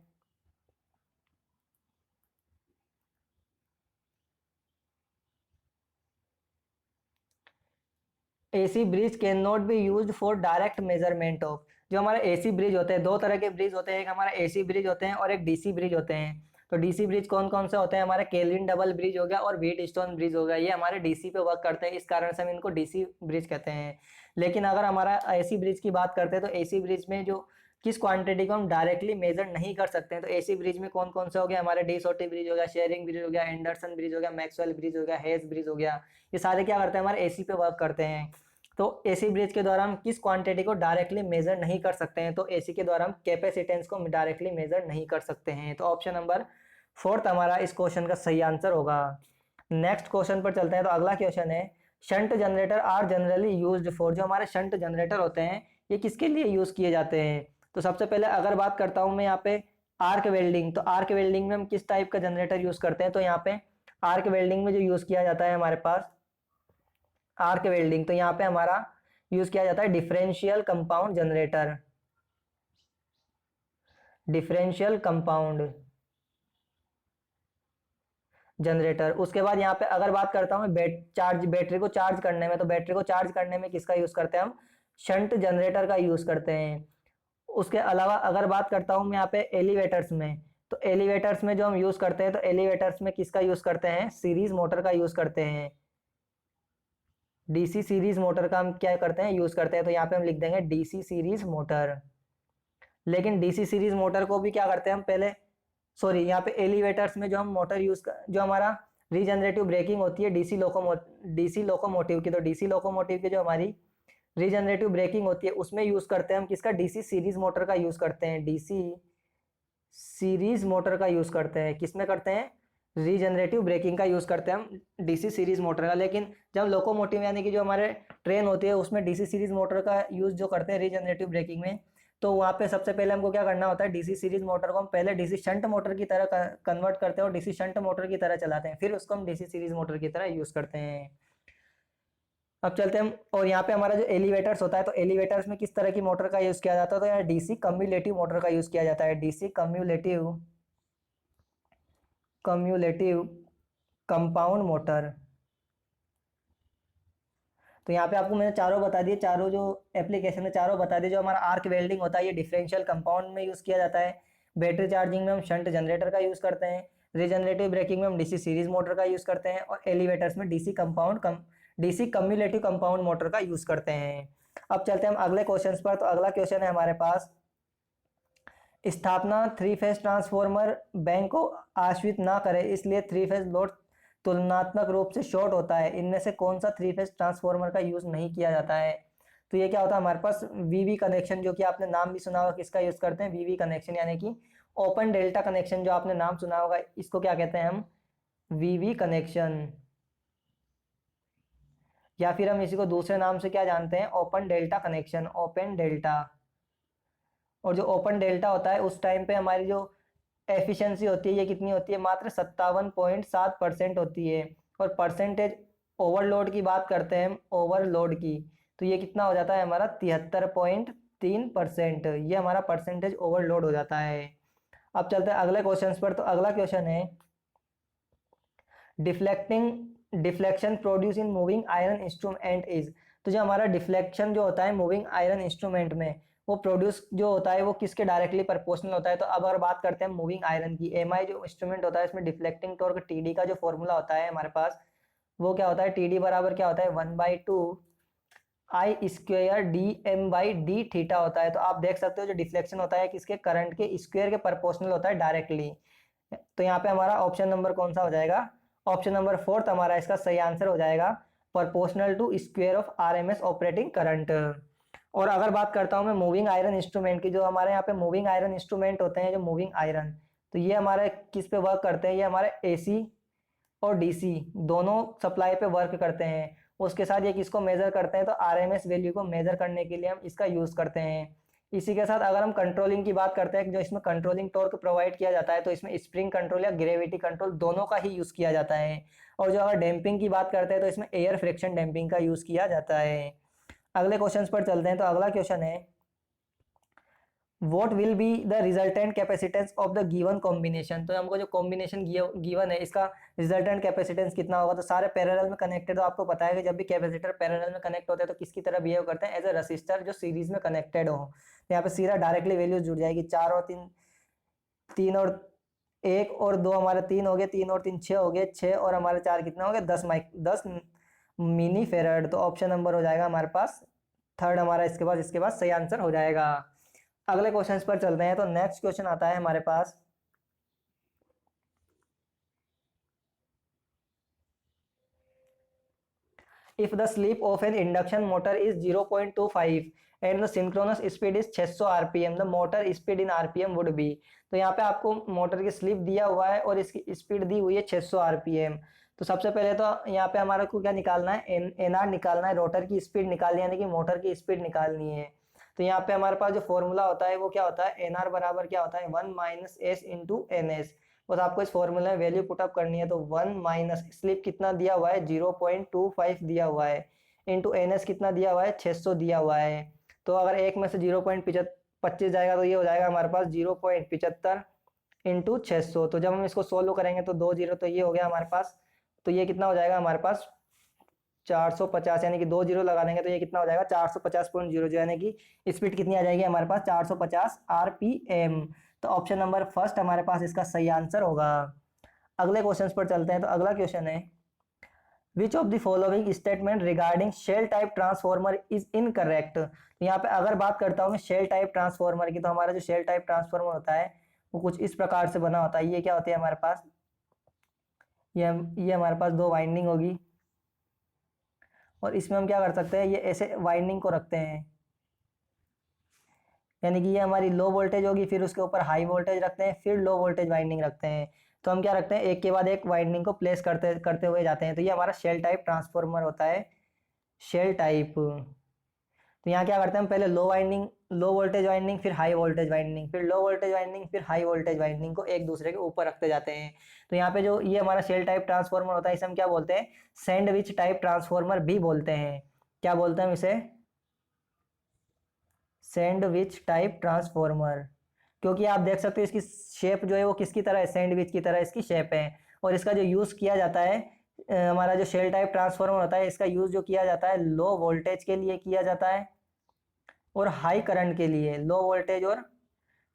AC bridge can not be used for direct measurement of. जो हमारे एसी ब्रिज होते हैं, दो तरह के ब्रिज होते हैं, एक हमारा एसी ब्रिज होते हैं और एक डीसी ब्रिज होते हैं। तो डीसी ब्रिज कौन कौन से होते हैं, हमारे केल्विन डबल ब्रिज हो गया और व्हीटस्टोन ब्रिज हो गया, ये हमारे डीसी पे वर्क करते हैं, इस कारण से हम इनको डीसी ब्रिज कहते हैं। लेकिन अगर हमारा एसी ब्रिज की बात करते हैं तो एसी ब्रिज में जो किस क्वांटिटी को हम डायरेक्टली मेजर नहीं कर सकते हैं। तो एसी ब्रिज में कौन कौन से हो गया, हमारे डीसोटी ब्रिज हो गया, शेयरिंग ब्रिज हो गया, एंडरसन ब्रिज हो गया, मैक्सवेल ब्रिज हो गया, हेज ब्रिज हो गया। ये सारे क्या करते हैं, हमारे एसी पे वर्क करते हैं। तो एसी ब्रिज के द्वारा हम किस क्वांटिटी को डायरेक्टली मेजर नहीं कर सकते हैं, तो एसी के द्वारा हम कैपेसिटेंस को डायरेक्टली मेजर नहीं कर सकते हैं। तो ऑप्शन नंबर 4 हमारा इस क्वेश्चन का सही आंसर होगा। नेक्स्ट क्वेश्चन पर चलते हैं। तो अगला क्वेश्चन है, shunt generator are generally used for. जो हमारे शंट जनरेटर होते हैं ये किसके लिए यूज किए जाते हैं। तो सबसे पहले अगर बात करता हूं मैं यहाँ पे आर्क वेल्डिंग, तो आर्क वेल्डिंग में हम किस टाइप का जनरेटर यूज करते हैं। तो यहाँ पे आर्क वेल्डिंग में जो यूज किया जाता है हमारे पास आर्क वेल्डिंग, तो यहाँ पे हमारा यूज किया जाता है differential compound generator, differential compound generator. उसके बाद यहाँ पे अगर बात करता हूँ बैटरी को चार्ज करने में, तो बैटरी को चार्ज करने में किसका यूज करते हैं, हम शंट जनरेटर का यूज करते हैं। उसके अलावा अगर बात करता हूँ मैं यहाँ पे एलिवेटर्स में, तो एलिवेटर्स में जो हम यूज करते हैं, तो एलिवेटर्स में किसका यूज करते हैं, सीरीज मोटर का यूज करते हैं। डीसी सीरीज मोटर का हम क्या करते हैं, यूज करते हैं। तो यहाँ पे हम लिख देंगे डीसी सीरीज मोटर। लेकिन डीसी सीरीज मोटर को भी क्या करते हैं हम पहले, सॉरी यहाँ पे एलिवेटर्स में जो हम मोटर जो हमारा रीजनरेटिव ब्रेकिंग होती है डीसी लोकोमोटिव की, तो डीसी लोकोमोटिव की जो हमारी रीजनरेटिव ब्रेकिंग होती है उसमें यूज करते हैं हम किसका, डीसी सीरीज मोटर का यूज करते हैं। डीसी सीरीज मोटर का यूज करते हैं, किसमें करते हैं, रीजनरेटिव ब्रेकिंग का यूज करते हैं हम डीसी सीरीज मोटर का। लेकिन जब लोकोमोटिव यानी कि जो हमारे ट्रेन होती है उसमें डीसी सीरीज मोटर का यूज जो करते हैं रीजनरेटिव ब्रेकिंग में, तो वहाँ पे सबसे पहले हमको क्या करना होता है, डीसी सीरीज मोटर को हम पहले डीसी शंट मोटर की तरह कन्वर्ट करते हैं और डीसी शंट मोटर की तरह चलाते हैं, फिर उसको हम डीसी सीरीज मोटर की तरह यूज करते हैं। अब चलते हैं और यहाँ पे हमारा जो एलिवेटर्स होता है, तो एलिवेटर्स में किस तरह की मोटर का यूज किया जाता है, तो यार डीसी कम्युलेटिव मोटर का यूज किया जाता है। DC cumulative compound motor. तो यहाँ पे आपको मैंने चारों बता दिए, चारों जो एप्लीकेशन है चारों बता दिए। जो हमारा आर्क वेल्डिंग होता है ये डिफरेंशियल कंपाउंड में यूज किया जाता है। बैटरी चार्जिंग में हम शंट जनरेटर का यूज करते हैं। रिजनरेटिव ब्रेकिंग में हम डीसी सीरीज मोटर का यूज करते हैं, और एलिवेटर्स में डीसी कम्युलेटिव कंपाउंड मोटर का यूज करते हैं। अब चलते हैं हम अगले क्वेश्चन पर। तो अगला क्वेश्चन है हमारे पास, स्थापना थ्री फेज ट्रांसफॉर्मर बैंक को आश्रित ना करे, इसलिए थ्री फेज लोड तुलनात्मक रूप से शॉर्ट होता है। इनमें से कौन सा थ्री फेज ट्रांसफॉर्मर का यूज नहीं किया जाता है? तो ये क्या होता है हमारे पास, वीवी कनेक्शन, जो कि आपने नाम भी सुना होगा किसका यूज करते हैं, वीवी कनेक्शन, यानी कि ओपन डेल्टा कनेक्शन, जो आपने नाम सुना होगा, इसको क्या कहते हैं हम, वीवी कनेक्शन, या फिर हम इसी को दूसरे नाम से क्या जानते हैं, open delta connection, open delta. और जो ओपन डेल्टा होता है उस टाइम पे हमारी जो एफिशिएंसी होती है ये कितनी होती है, मात्र 57.7% होती है। और परसेंटेज ओवरलोड की बात करते हैं हम, ओवरलोड की, तो ये कितना हो जाता है हमारा 73.3%, ये हमारा परसेंटेज ओवरलोड हो जाता है। अब चलते हैं अगले क्वेश्चन पर। तो अगला क्वेश्चन है, deflection produce in moving iron instrument is. तो जो हमारा डिफ्लेक्शन जो होता है मूविंग आयरन इंस्ट्रूमेंट में, वो प्रोड्यूस जो होता है वो किसके डायरेक्टली प्रोपोर्शनल होता है? तो अब अगर बात करते हैं मूविंग आयरन की, एमआई जो इंस्ट्रूमेंट होता है इसमें डिफ्लेक्टिंग टॉर्क टीडी का जो फॉर्मूला होता है हमारे पास, वो क्या होता है, टीडी बराबर क्या होता है, 1/2 I square D M by D theta होता है। तो आप देख सकते हो जो डिफ्लेक्शन होता है किसके, करंट के स्क्वेयर के प्रोपोर्शनल होता है डायरेक्टली। तो यहाँ पे हमारा ऑप्शन नंबर कौन सा हो जाएगा, ऑप्शन नंबर 4 हमारा इसका सही आंसर हो जाएगा, proportional to square of RMS operating current. और अगर बात करता हूँ मैं मूविंग आयरन इंस्ट्रूमेंट की, जो हमारे यहाँ पे मूविंग आयरन इंस्ट्रूमेंट होते हैं, जो मूविंग आयरन, तो ये हमारे किस पे वर्क करते हैं, ये हमारे एसी और डीसी दोनों सप्लाई पे वर्क करते हैं। उसके साथ ये किसको मेजर करते हैं, तो आरएमएस वैल्यू को मेजर करने के लिए हम इसका यूज करते हैं। इसी के साथ अगर हम कंट्रोलिंग की बात करते हैं, जो इसमें कंट्रोलिंग टॉर्क प्रोवाइड किया जाता है, तो इसमें स्प्रिंग कंट्रोल या ग्रेविटी कंट्रोल दोनों का ही यूज किया जाता है। और जो अगर डैम्पिंग की बात करते हैं तो इसमें एयर फ्रिक्शन डैम्पिंग का यूज किया जाता है। अगले क्वेश्चन पर चलते हैं। तो अगला क्वेश्चन है, what will be the resultant capacitance of the given combination. तो हमको जो कॉम्बिनेशन गिवन है इसका रिजल्टेंट कैपेसिटेंस कितना होगा। तो सारे पैरेलल में कनेक्टेड, तो आपको पता है कि जब भी कैपेसिटर पैरेलल में कनेक्ट होते हैं तो किसकी तरह बिहेव करते हैं, एज अ रसिस्टर जो सीरीज में कनेक्टेड हो। तो यहाँ पे सीधा डायरेक्टली वैल्यू जुड़ जाएगी, 4 और 3, 3 और 1 और 2 हमारे 3 हो गए, 3 और 3 6 हो गए, 6 और हमारे 4 कितना हो गया, 10 मिनी फेरड। तो ऑप्शन नंबर हो जाएगा हमारे पास थर्ड हमारा, इसके बाद सही आंसर हो जाएगा। अगले क्वेश्चन पर चलते हैं। तो नेक्स्ट क्वेश्चन आता है हमारे पास, if the slip of an induction motor is 0.25 and the synchronous speed is 600 RPM, the motor speed in RPM would be. तो यहाँ पे आपको मोटर की स्लिप दिया हुआ है और इसकी स्पीड दी हुई है 600 आरपीएम। तो सबसे पहले तो यहाँ पे हमारा को क्या निकालना है, एन आर निकालना है, रोटर की स्पीड निकालनी है, यानी कि मोटर की स्पीड निकालनी है। तो यहाँ पे हमारे पास जो फॉर्मूला होता है वो क्या होता है, एन आर बराबर क्या होता है, 1 minus S into N S. बस आपको इस फॉर्मूले में वैल्यू पुटअप करनी है। तो 1 माइनस स्लिप कितना दिया हुआ है, 0.25 दिया हुआ है, इंटू एन एस कितना दिया हुआ है, 600 दिया हुआ है। तो अगर एक में से 0.25 जाएगा तो ये हो जाएगा हमारे पास 0.75 इंटू 600। तो जब हम इसको सोल्व करेंगे तो 2 जीरो, तो ये हो गया हमारे पास, तो ये कितना हो जाएगा हमारे पास 450, यानी कि 2 जीरो लगा देंगे तो ये कितना हो जाएगा 450.00, यानी कि स्पीड कितनी आ जाएगी हमारे पास 450 आरपीएम। तो ऑप्शन नंबर फर्स्ट हमारे पास इसका सही आंसर होगा। अगले क्वेश्चन पर चलते हैं। तो अगला क्वेश्चन है, which of the following statement regarding shell type transformer is incorrect. तो यहाँ पे अगर बात करता हूँ मैं शेल टाइप ट्रांसफॉर्मर की, तो हमारा जो शेल टाइप ट्रांसफॉर्मर होता है वो कुछ इस प्रकार से बना होता है। ये क्या होती है हमारे पास, ये हमारे पास 2 वाइंडिंग होगी, और इसमें हम क्या कर सकते हैं, ये ऐसे वाइंडिंग को रखते हैं, यानी कि ये हमारी लो वोल्टेज होगी, फिर उसके ऊपर हाई वोल्टेज रखते हैं, फिर लो वोल्टेज वाइंडिंग रखते हैं। तो हम क्या रखते हैं, एक के बाद एक वाइंडिंग को प्लेस करते करते हुए जाते हैं। तो ये हमारा शेल टाइप ट्रांसफॉर्मर होता है, शेल टाइप। तो यहाँ क्या करते हैं हम, पहले लो वोल्टेज वाइंडिंग, फिर हाई वोल्टेज वाइंडिंग, फिर लो वोल्टेज वाइंडिंग, फिर हाई वोल्टेज वाइंडिंग को एक दूसरे के ऊपर रखते जाते हैं। तो यहाँ पे जो ये हमारा शेल टाइप ट्रांसफॉर्मर होता है इसे हम क्या बोलते हैं, सैंडविच टाइप ट्रांसफॉर्मर भी बोलते हैं। क्या बोलते हैं हम इसे, सैंडविच टाइप ट्रांसफॉर्मर, क्योंकि आप देख सकते हो इसकी शेप जो है वो किसकी तरह है, सैंडविच की तरह इसकी शेप है। और इसका जो यूज किया जाता है, हमारा जो शेल टाइप ट्रांसफॉर्मर होता है इसका यूज जो किया जाता है लो वोल्टेज के लिए किया जाता है, और हाई करंट के लिए, लो वोल्टेज और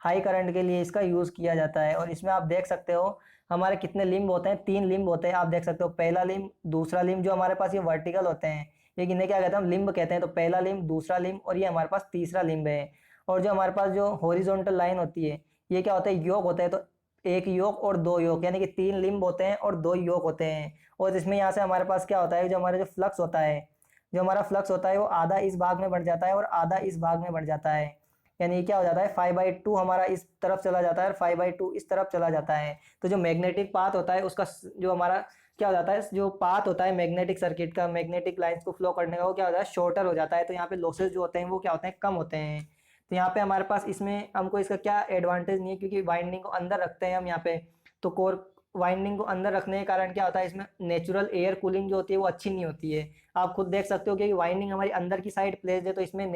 हाई करंट के लिए इसका यूज किया जाता है। और इसमें आप देख सकते हो हमारे कितने लिम्ब होते हैं, 3 लिम्ब होते हैं, आप देख सकते हो। पहला लिम्ब, दूसरा लिम्ब जो हमारे पास ये वर्टिकल होते हैं, ये इन्हें क्या कहते हैं, हम लिम्ब कहते हैं। तो पहला लिम्ब, दूसरा लिम्ब और ये हमारे पास तीसरा लिम्ब है। और जो हमारे पास जो हॉरिजॉन्टल लाइन होती है, ये क्या होता है, योक होता है। तो एक योक और 2 योक, यानी कि 3 लिम्ब होते हैं और 2 योक होते हैं। और इसमें यहाँ से हमारे पास क्या होता है, जो हमारे जो फ्लक्स होता है, जो हमारा फ्लक्स होता है वो आधा इस भाग में बढ़ जाता है और आधा इस भाग में बढ़ जाता है। यानी क्या हो जाता है, 5/2 हमारा इस तरफ चला जाता है और 5/2 इस तरफ चला जाता है। तो जो मैग्नेटिक पाथ होता है उसका जो हमारा क्या हो जाता है, जो पाथ होता है मैग्नेटिक सर्किट का, मैग्नेटिक लाइंस को फ्लो करने का, वो क्या होता है, शॉर्टर हो जाता है। तो यहाँ पे लॉसेज जो होते हैं वो क्या होते हैं, कम होते हैं। तो यहाँ पे हमारे पास इसमें हमको इसका क्या एडवांटेज नहीं है, क्योंकि वाइंडिंग को अंदर रखते हैं हम यहाँ पे। तो कोर वाइंडिंग को अंदर रखने के कारण क्या होता है, इसमें नेचुरल एयर कूलिंग जो होती है वो अच्छी नहीं होती है। आप खुद देख सकते हो कि वाइंडिंग हमारी अंदर की साइड प्लेस्ड है, तो इसमें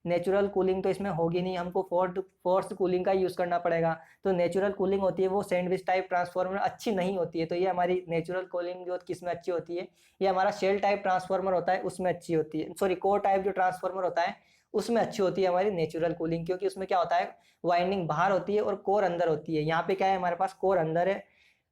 नेचुरल कूलिंग तो इसमें होगी नहीं, हमको फोर्स कूलिंग का यूज़ करना पड़ेगा। तो नेचुरल कूलिंग होती है वो सैंडविच टाइप ट्रांसफार्मर अच्छी नहीं होती है। तो ये हमारी नेचुरल कूलिंग जो किस में अच्छी होती है, ये हमारा शेल टाइप ट्रांसफार्मर होता है उसमें अच्छी होती है, सॉरी कोर टाइप जो ट्रांसफार्मर होता है उसमें अच्छी होती है हमारी नेचुरल कूलिंग। क्योंकि उसमें क्या होता है, वाइंडिंग बाहर होती है और कोर अंदर होती है। यहाँ पे क्या है, हमारे पास कोर अंदर है,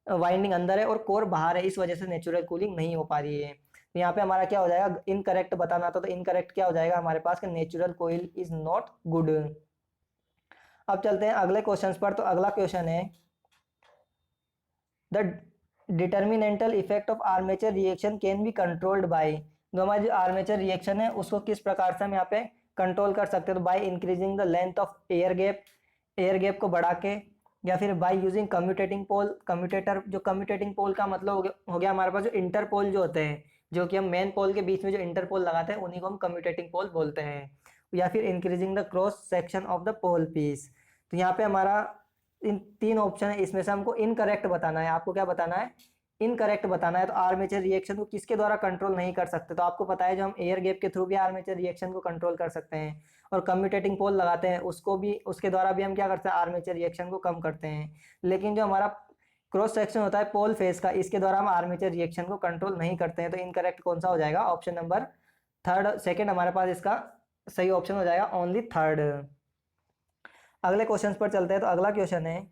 वाइंडिंग अंदर है और कोर बाहर है, इस वजह से नेचुरल कूलिंग नहीं हो पा रही है। तो यहाँ पे हमारा क्या हो जाएगा, इनकरेक्ट बताना था। तो इनकरेक्ट क्या हो जाएगा हमारे पास कि natural coil is not good. अब चलते हैं अगले क्वेश्चन पर। तो अगला क्वेश्चन है, the detrimental effect of armature reaction can be controlled by. जो हमारी जो आर्मेचर रिएक्शन है उसको किस प्रकार से हम यहाँ पे कंट्रोल कर सकते हैं। तो by increasing the length of air gap को बढ़ा के, या फिर by using commutating pole. Commutator, जो कम्यूटेटिंग पोल का मतलब हो गया हमारे पास जो इंटर पोल जो होते हैं, जो कि हम मेन पोल के बीच में जो इंटर पोल लगाते हैं उन्हीं को हम कम्यूटेटिंग पोल बोलते हैं। या फिर increasing the cross section of the pole piece. तो यहाँ पे हमारा इन 3 ऑप्शन है, इसमें से हमको इनकरेक्ट बताना है। आपको क्या बताना है, इनकरेक्ट बताना है। तो आर्मेचर रिएक्शन को किसके द्वारा कंट्रोल नहीं कर सकते, तो आपको पता है जो हम एयर गैप के थ्रू भी आर्मेचर रिएक्शन को कंट्रोल कर सकते हैं। और कम्यूटेटिंग पोल लगाते हैं उसको भी, उसके द्वारा भी हम क्या करते हैं, आर्मेचर रिएक्शन को कम करते हैं। लेकिन जो हमारा क्रॉस सेक्शन होता है पोल फेस का, इसके द्वारा हम आर्मेचर रिएक्शन को कंट्रोल नहीं करते हैं। तो इनकरेक्ट कौन सा हो जाएगा, ऑप्शन नंबर सेकंड हमारे पास इसका सही ऑप्शन हो जाएगा, ओनली थर्ड। अगले क्वेश्चन पर चलते हैं। तो अगला क्वेश्चन है,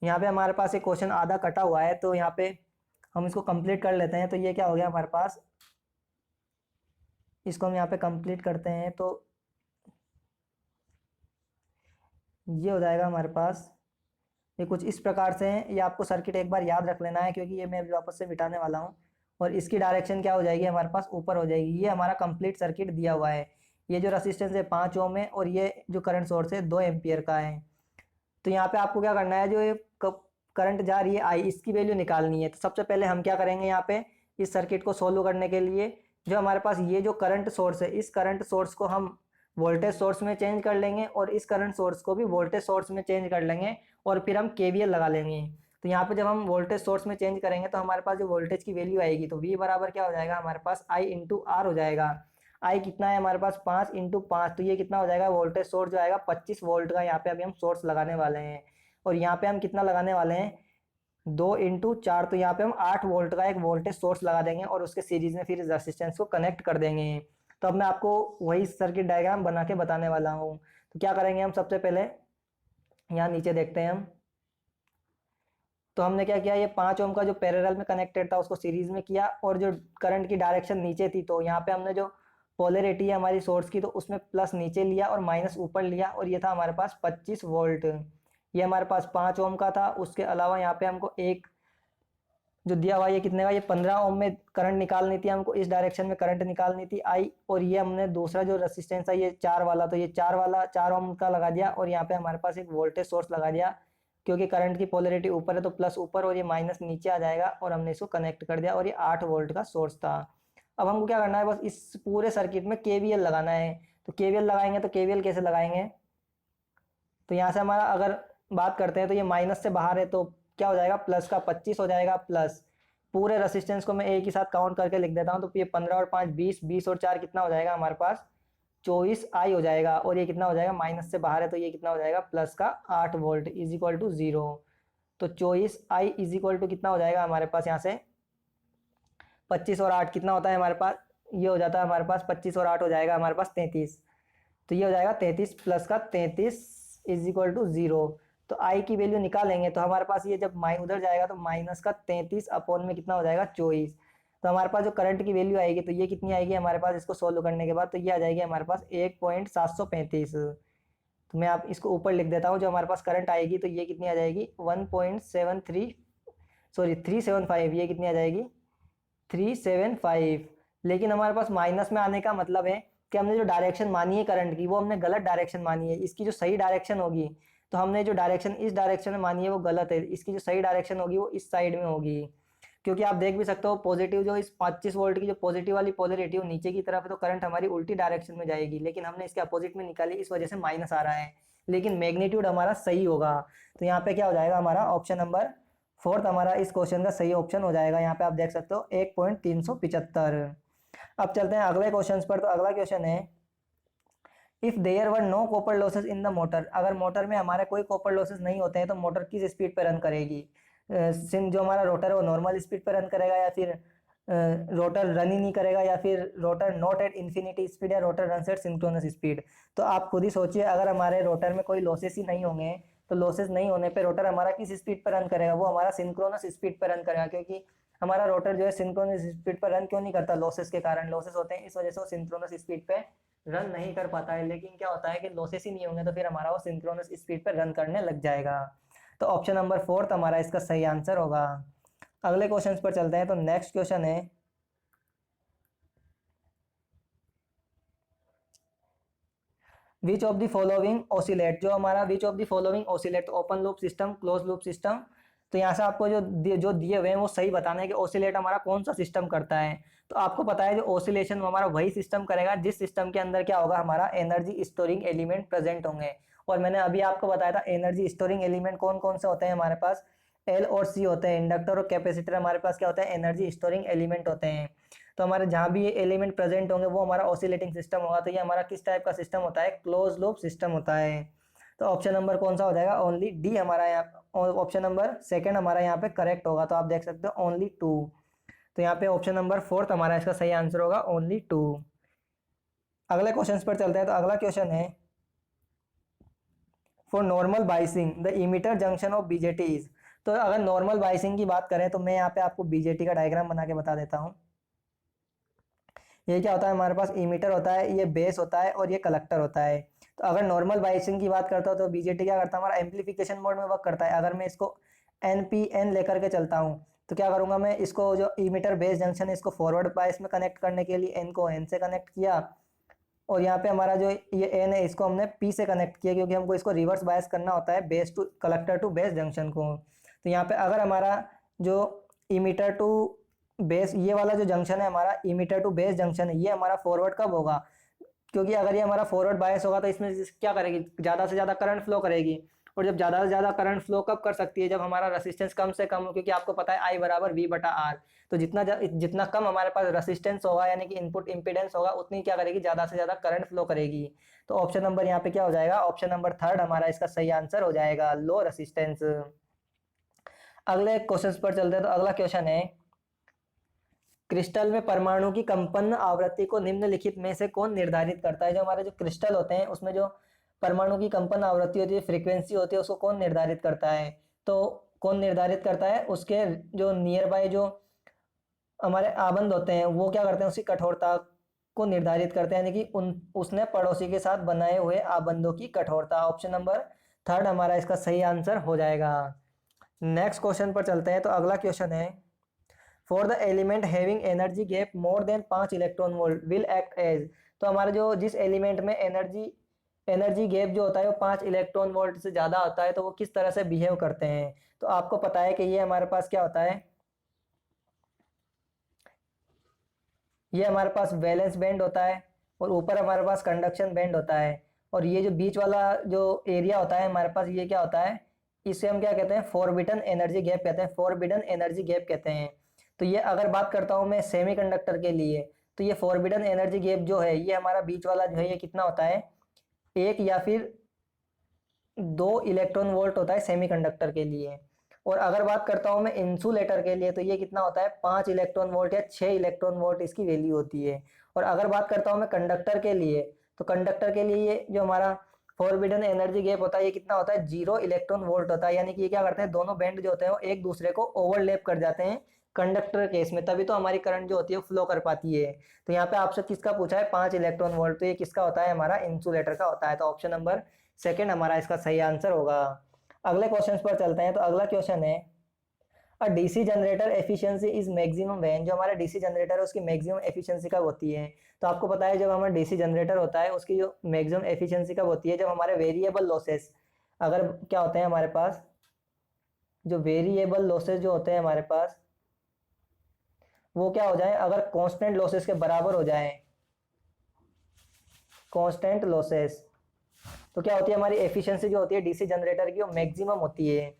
यहाँ पे हमारे पास एक क्वेश्चन आधा कटा हुआ है, तो यहाँ पे हम इसको कंप्लीट कर लेते हैं। तो ये क्या हो गया हमारे पास, इसको हम यहाँ पे कंप्लीट करते हैं। तो ये हो जाएगा हमारे पास, ये कुछ इस प्रकार से है। ये आपको सर्किट एक बार याद रख लेना है, क्योंकि ये मैं अभी वापस से मिटाने वाला हूँ। और इसकी डायरेक्शन क्या हो जाएगी हमारे पास, ऊपर हो जाएगी। ये हमारा कंप्लीट सर्किट दिया हुआ है। ये जो रेसिस्टेंस है 5 ओम है और ये जो करंट सोर्स है 2 एम्पियर का है। तो यहाँ पे आपको क्या करना है, जो ये करंट जा रही है आई, इसकी वैल्यू निकालनी है। तो सबसे पहले हम क्या करेंगे, यहाँ पे इस सर्किट को सोल्व करने के लिए जो हमारे पास ये जो करंट सोर्स है, इस करंट सोर्स को हम वोल्टेज सोर्स में चेंज कर लेंगे और इस करंट सोर्स को भी वोल्टेज सोर्स में चेंज कर लेंगे और फिर हम केवीएल लगा लेंगे। तो यहाँ पे जब हम वोल्टेज सोर्स में चेंज करेंगे तो हमारे पास जो वोल्टेज की वैल्यू आएगी, तो V बराबर क्या हो जाएगा हमारे पास, I इंटू R हो जाएगा। I कितना है हमारे पास, 5 इंटू 5, तो ये कितना हो जाएगा, वोल्टेज सोर्स जो आएगा 25 वोल्ट का। यहाँ पे अभी हम सोर्स लगाने वाले हैं। और यहाँ पे हम कितना लगाने वाले हैं, 2 इंटू 4, तो यहाँ पे हम 8 वोल्ट का एक वोल्टेज सोर्स लगा देंगे और उसके सीरीज में फिर रेजिस्टेंस को कनेक्ट कर देंगे। तो अब मैं आपको वही सर्किट डायग्राम बना के बताने वाला हूँ। तो क्या करेंगे हम, सबसे पहले यहाँ नीचे देखते हैं हम। तो हमने क्या किया, ये 5 ओम का जो पैरेलल में कनेक्टेड था उसको सीरीज में किया, और जो करंट की डायरेक्शन नीचे थी, तो यहाँ पे हमने जो पोलैरिटी है हमारी सोर्स की, तो उसमें प्लस नीचे लिया और माइनस ऊपर लिया, और ये था हमारे पास 25 वोल्ट। ये हमारे पास 5 ओम का था। उसके अलावा यहाँ पे हमको एक जो दिया हुआ ये कितने का, ये 15 ओम में करंट निकालनी थी हमको, इस डायरेक्शन में करंट निकालनी थी आई। और ये हमने दूसरा जो रेसिस्टेंस है ये 4 वाला, तो ये 4 वाला 4 ओम का लगा दिया। और यहाँ पे हमारे पास एक वोल्टेज सोर्स लगा दिया, क्योंकि करंट की पोलैरिटी ऊपर है तो प्लस ऊपर और ये माइनस नीचे आ जाएगा, और हमने इसको कनेक्ट कर दिया। और ये 8 वोल्ट का सोर्स था। अब हमको क्या करना है, बस इस पूरे सर्किट में केवीएल लगाना है। तो केवीएल लगाएंगे, तो केवीएल कैसे लगाएंगे, तो यहाँ से हमारा अगर बात करते हैं तो ये माइनस से बाहर है, तो क्या हो जाएगा, प्लस का 25 हो जाएगा। प्लस पूरे रेसिस्टेंस को मैं एक ही साथ काउंट करके लिख देता हूँ। तो ये 15 और 5 20, 20 और 4 कितना हो जाएगा हमारे पास, 24 आई हो जाएगा। और ये कितना हो जाएगा, माइनस से बाहर है, तो ये कितना हो जाएगा, प्लस का 8 वोल्ट इज इक्वल टू 0। तो 24 आई इज इक्वल टू कितना हो जाएगा हमारे पास, यहाँ से 25 और 8 कितना होता है हमारे पास, ये हो जाता है हमारे पास 25 और 8 हो जाएगा हमारे पास 33। तो ये हो जाएगा 33 प्लस का 33 इज इक्वल टू 0। तो आई की वैल्यू निकालेंगे तो हमारे पास ये जब उधर जाएगा तो माइनस का 33 अपॉन में कितना हो जाएगा 24। तो हमारे पास जो करंट की वैल्यू आएगी तो ये कितनी आएगी हमारे पास, इसको सोल्व करने के बाद तो ये आ जाएगी हमारे पास 1.735। तो मैं आप इसको ऊपर लिख देता हूँ, जो हमारे पास करंट आएगी तो ये कितनी आ जाएगी 375, ये कितनी आ जाएगी 375। लेकिन हमारे पास माइनस में आने का मतलब है कि हमने जो डायरेक्शन मानी है करंट की वो हमने गलत डायरेक्शन मानी है। इसकी जो सही डायरेक्शन होगी, तो हमने जो डायरेक्शन इस डायरेक्शन में मानी है वो गलत है, इसकी जो सही डायरेक्शन होगी वो इस साइड में होगी। क्योंकि आप देख भी सकते हो पॉजिटिव जो इस 25 वोल्ट की जो पॉजिटिव वाली पोलैरिटी वो नीचे की तरफ है, तो करंट हमारी उल्टी डायरेक्शन में जाएगी, लेकिन हमने इसके अपोजिट में निकाली, इस वजह से माइनस आ रहा है, लेकिन मैग्नीट्यूड हमारा सही होगा। तो यहाँ पे क्या हो जाएगा हमारा ऑप्शन नंबर फोर्थ हमारा इस क्वेश्चन का सही ऑप्शन हो जाएगा। यहाँ पे आप देख सकते हो 1.375। अब चलते हैं अगले क्वेश्चन पर। तो अगला क्वेश्चन है if there were no copper losses in the motor, अगर मोटर में हमारे कोई कॉपर लॉसेस नहीं होते हैं तो मोटर किस स्पीड पर रन करेगी। जो हमारा रोटर है वो नॉर्मल स्पीड पर रन करेगा, या फिर रोटर रन ही नहीं करेगा, या फिर rotor not at infinity speed, या rotor run at synchronous speed. तो आप खुद ही सोचिए, अगर हमारे रोटर में कोई लॉसेस ही नहीं होंगे तो लॉसेस नहीं होने पे रोटर हमारा किस स्पीड पर रन करेगा, वो हमारा सिंक्रोनस स्पीड पर रन करेगा। क्योंकि हमारा रोटर जो है सिंक्रोनस स्पीड पर रन क्यों नहीं करता, लॉसेस के कारण, लॉसेस होते हैं इस वजह से वो सिंक्रोनस स्पीड पे रन नहीं कर पाता है। लेकिन क्या होता है कि लॉसेस ही नहीं होंगे तो फिर हमारा वो सिंक्रोनस स्पीड पर रन करने लग जाएगा। तो ऑप्शन नंबर फोर्थ हमारा इसका सही आंसर होगा। अगले क्वेश्चन पर चलते हैं। तो नेक्स्ट क्वेश्चन है which of the following oscillate, जो हमारा विच of the following oscillate, open loop system, close loop system. तो यहाँ से आपको जो दिए हुए हैं वो सही बताना है कि ऑसिलेट हमारा कौन सा सिस्टम करता है। तो आपको पता है जो ऑसिलेशन हमारा वही सिस्टम करेगा जिस सिस्टम के अंदर क्या होगा, हमारा एनर्जी स्टोरिंग एलिमेंट प्रेजेंट होंगे। और मैंने अभी आपको बताया था एनर्जी स्टोरिंग एलिमेंट कौन कौन से होते हैं हमारे पास, एल और सी होते हैं। इंडक्टर और कैपेसिटर हमारे पास क्या होता है, एनर्जी स्टोरिंग एलिमेंट होते हैं। तो हमारे जहाँ भी ये एलिमेंट प्रेजेंट होंगे वो हमारा ऑसिलेटिंग सिस्टम होगा। तो ये हमारा किस टाइप का सिस्टम होता है, क्लोज लूप सिस्टम होता है। तो ऑप्शन नंबर कौन सा हो जाएगा, ओनली डी हमारा यहाँ, ऑप्शन नंबर सेकंड हमारा यहाँ पे करेक्ट होगा। तो आप देख सकते हो ओनली 2। तो यहाँ पे ऑप्शन नंबर फोर्थ हमारा इसका सही आंसर होगा, ओनली 2। अगले क्वेश्चन पर चलते हैं। तो अगला क्वेश्चन है for normal biasing the emitter junction of BJT is. तो अगर नॉर्मल बाइसिंग की बात करें तो मैं यहाँ पे आपको बीजेटी का डायग्राम बना के बता देता हूँ। ये क्या होता है, हमारे पास इमीटर होता है, ये बेस होता है और ये कलेक्टर होता है। तो अगर नॉर्मल बाइसिंग की बात करता हूँ तो बीजेटी क्या करता है, हमारा एम्पलीफिकेशन मोड में वर्क करता है। अगर मैं इसको एन लेकर के चलता हूँ तो क्या करूँगा, मैं इसको जो इमीटर बेस जंक्शन है इसको फॉरवर्ड बायस में कनेक्ट करने के लिए एन को एन से कनेक्ट किया, और यहाँ पे हमारा जो ये एन है इसको हमने पी से कनेक्ट किया, क्योंकि हमको इसको रिवर्स बायस करना होता है base to collector to base junction को। तो यहाँ पे अगर हमारा जो इमीटर टू बेस, ये वाला जो जंक्शन है हमारा इमीटर टू बेस जंक्शन है, ये हमारा फॉरवर्ड कब होगा, क्योंकि अगर ये हमारा फॉरवर्ड बायस होगा तो इसमें क्या करेगी, ज़्यादा से ज़्यादा करंट फ्लो करेगी। और जब ज़्यादा से ज़्यादा करंट फ्लो कब कर सकती है, जब हमारा रेसिस्टेंस कम से कम हो, क्योंकि आपको पता है आई बराबर वी बटा आर। तो जितना कम हमारे पास रेसिस्टेंस होगा यानी कि इनपुट इम्पीडेंस होगा, उतनी क्या करेगी, ज़्यादा से ज़्यादा करंट फ्लो करेगी। तो ऑप्शन नंबर यहाँ पे क्या हो जाएगा, ऑप्शन नंबर थर्ड हमारा इसका सही आंसर हो जाएगा, लो रेसिस्टेंस। अगले क्वेश्चन पर चलते हैं। तो अगला क्वेश्चन है क्रिस्टल में परमाणु की कंपन आवृत्ति को निम्नलिखित में से कौन निर्धारित करता है। जो हमारे जो क्रिस्टल होते हैं उसमें जो परमाणु की कंपन आवृत्ति होती है, फ्रीक्वेंसी होती है, उसको कौन निर्धारित करता है। तो कौन निर्धारित करता है, उसके जो नियर बाय जो हमारे आबंद होते हैं वो क्या करते हैं, उसकी कठोरता को निर्धारित करते हैं, यानी कि उसने पड़ोसी के साथ बनाए हुए आबंधों की कठोरता। ऑप्शन नंबर थर्ड हमारा इसका सही आंसर हो जाएगा। नेक्स्ट क्वेश्चन पर चलते हैं। तो अगला क्वेश्चन है for the element having energy gap more than 5 electron volt will act as. तो हमारे जो जिस एलिमेंट में एनर्जी गैप जो होता है वो 5 इलेक्ट्रॉन वोल्ट से ज़्यादा होता है, तो वो किस तरह से बिहेव करते हैं। तो आपको पता है कि ये हमारे पास क्या होता है, ये हमारे पास वैलेंस बैंड होता है और ऊपर हमारे पास कंडक्शन बैंड होता है, और ये जो बीच वाला जो एरिया होता है हमारे पास, ये क्या होता है, इसे हम क्या कहते हैं, फॉरबिडन एनर्जी गैप कहते हैं, फॉरबिडन एनर्जी गैप कहते हैं। तो ये अगर बात करता हूँ मैं सेमीकंडक्टर के लिए, तो ये फॉरबिडन एनर्जी गैप जो है ये हमारा बीच वाला जो है ये कितना होता है, 1 या फिर 2 इलेक्ट्रॉन वोल्ट होता है सेमीकंडक्टर के लिए। और अगर बात करता हूँ मैं इंसुलेटर के लिए तो ये कितना होता है, 5 इलेक्ट्रॉन वोल्ट या 6 इलेक्ट्रॉन वोल्ट इसकी वैल्यू होती है। और अगर बात करता हूँ मैं कंडक्टर के लिए, तो कंडक्टर के लिए ये जो हमारा फॉरबिडन एनर्जी गैप होता है, ये कितना होता है, 0 इलेक्ट्रॉन वोल्ट होता है। यानी कि ये क्या करते हैं, दोनों बैंड जो होते हैं वो एक दूसरे को ओवरलैप कर जाते हैं कंडक्टर केस में, तभी तो हमारी करंट जो होती है फ्लो कर पाती है। तो यहाँ पे आपसे किसका पूछा है, 5 इलेक्ट्रॉन वोल्ट, तो ये किसका होता है, हमारा इंसुलेटर का होता है। तो ऑप्शन नंबर सेकंड हमारा इसका सही आंसर होगा। अगले क्वेश्चन पर चलते हैं। तो अगला क्वेश्चन है, a DC generator efficiency is maximum when, जो हमारा डीसी जनरेटर है उसकी मैक्सिमम एफिशिएंसी कब होती है। तो आपको पता है जब हमारा डीसी जनरेटर होता है उसकी जो मैक्सिमम एफिशिएंसी कब होती है, जब हमारे वेरिएबल लॉसेस, अगर क्या होते हैं हमारे पास, जो वेरिएबल लॉसेस जो होते हैं हमारे पास वो क्या हो जाए, अगर कांस्टेंट लॉसेस के बराबर हो जाए, कांस्टेंट लॉसेस, तो क्या होती है हमारी एफिशिएंसी जो होती है डीसी जनरेटर की वो मैक्सिमम होती है।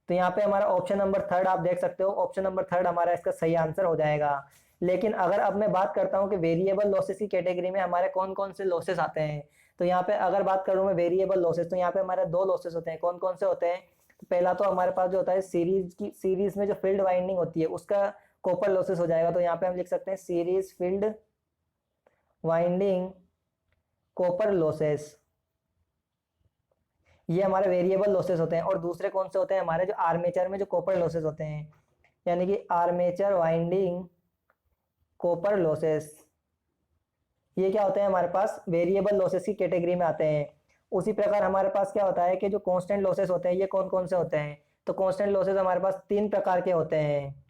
तो यहाँ पे हमारा ऑप्शन नंबर थर्ड आप देख सकते हो, ऑप्शन नंबर थर्ड हमारा इसका सही आंसर हो जाएगा। लेकिन अगर अब मैं बात करता हूँ कि वेरिएबल लॉसेस की कैटेगरी में हमारे कौन कौन से लॉसेस आते हैं, तो यहाँ पे अगर बात करूँ मैं वेरिएबल लॉसेस, तो यहाँ पे हमारे दो लॉसेस होते हैं। कौन कौन से होते हैं, तो पहला तो हमारे पास जो होता है सीरीज में जो फील्ड वाइंडिंग होती है उसका कॉपर लॉसेस हो जाएगा। तो यहाँ पे हम लिख सकते हैं series field winding copper losses, ये हमारे वेरिएबल लॉसेस होते हैं। और दूसरे कौन से होते हैं, हमारे जो आर्मेचर में जो कॉपर लॉसेस होते हैं, यानी कि आर्मेचर वाइंडिंग कॉपर लॉसेस, ये क्या होते हैं हमारे पास वेरिएबल लॉसेस की कैटेगरी में आते हैं। उसी प्रकार हमारे पास क्या होता है कि जो कांस्टेंट लॉसेस होते हैं ये कौन कौन से होते हैं, तो कांस्टेंट लॉसेस हमारे पास 3 प्रकार के होते हैं।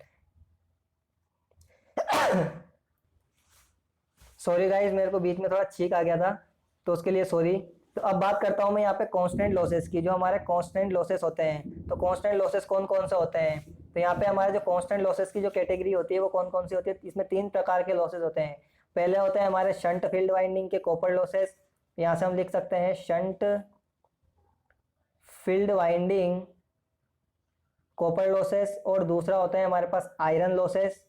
सॉरी गाइस, मेरे को बीच में थोड़ा छींक आ गया था तो उसके लिए सॉरी। तो अब बात करता हूं मैं यहाँ पे कांस्टेंट लॉसेस की, जो हमारे कांस्टेंट लॉसेस होते हैं। तो कांस्टेंट लॉसेस कौन कौन से होते हैं, तो यहाँ पे हमारे जो कांस्टेंट लॉसेस की जो कैटेगरी होती है वो कौन कौन सी होती है, इसमें 3 प्रकार के लॉसेस होते हैं। पहले होते हैं हमारे शंट फील्ड वाइंडिंग के कॉपर लॉसेस, यहाँ से हम लिख सकते हैं shunt field winding copper losses. और दूसरा होता है हमारे पास आयरन लॉसेस।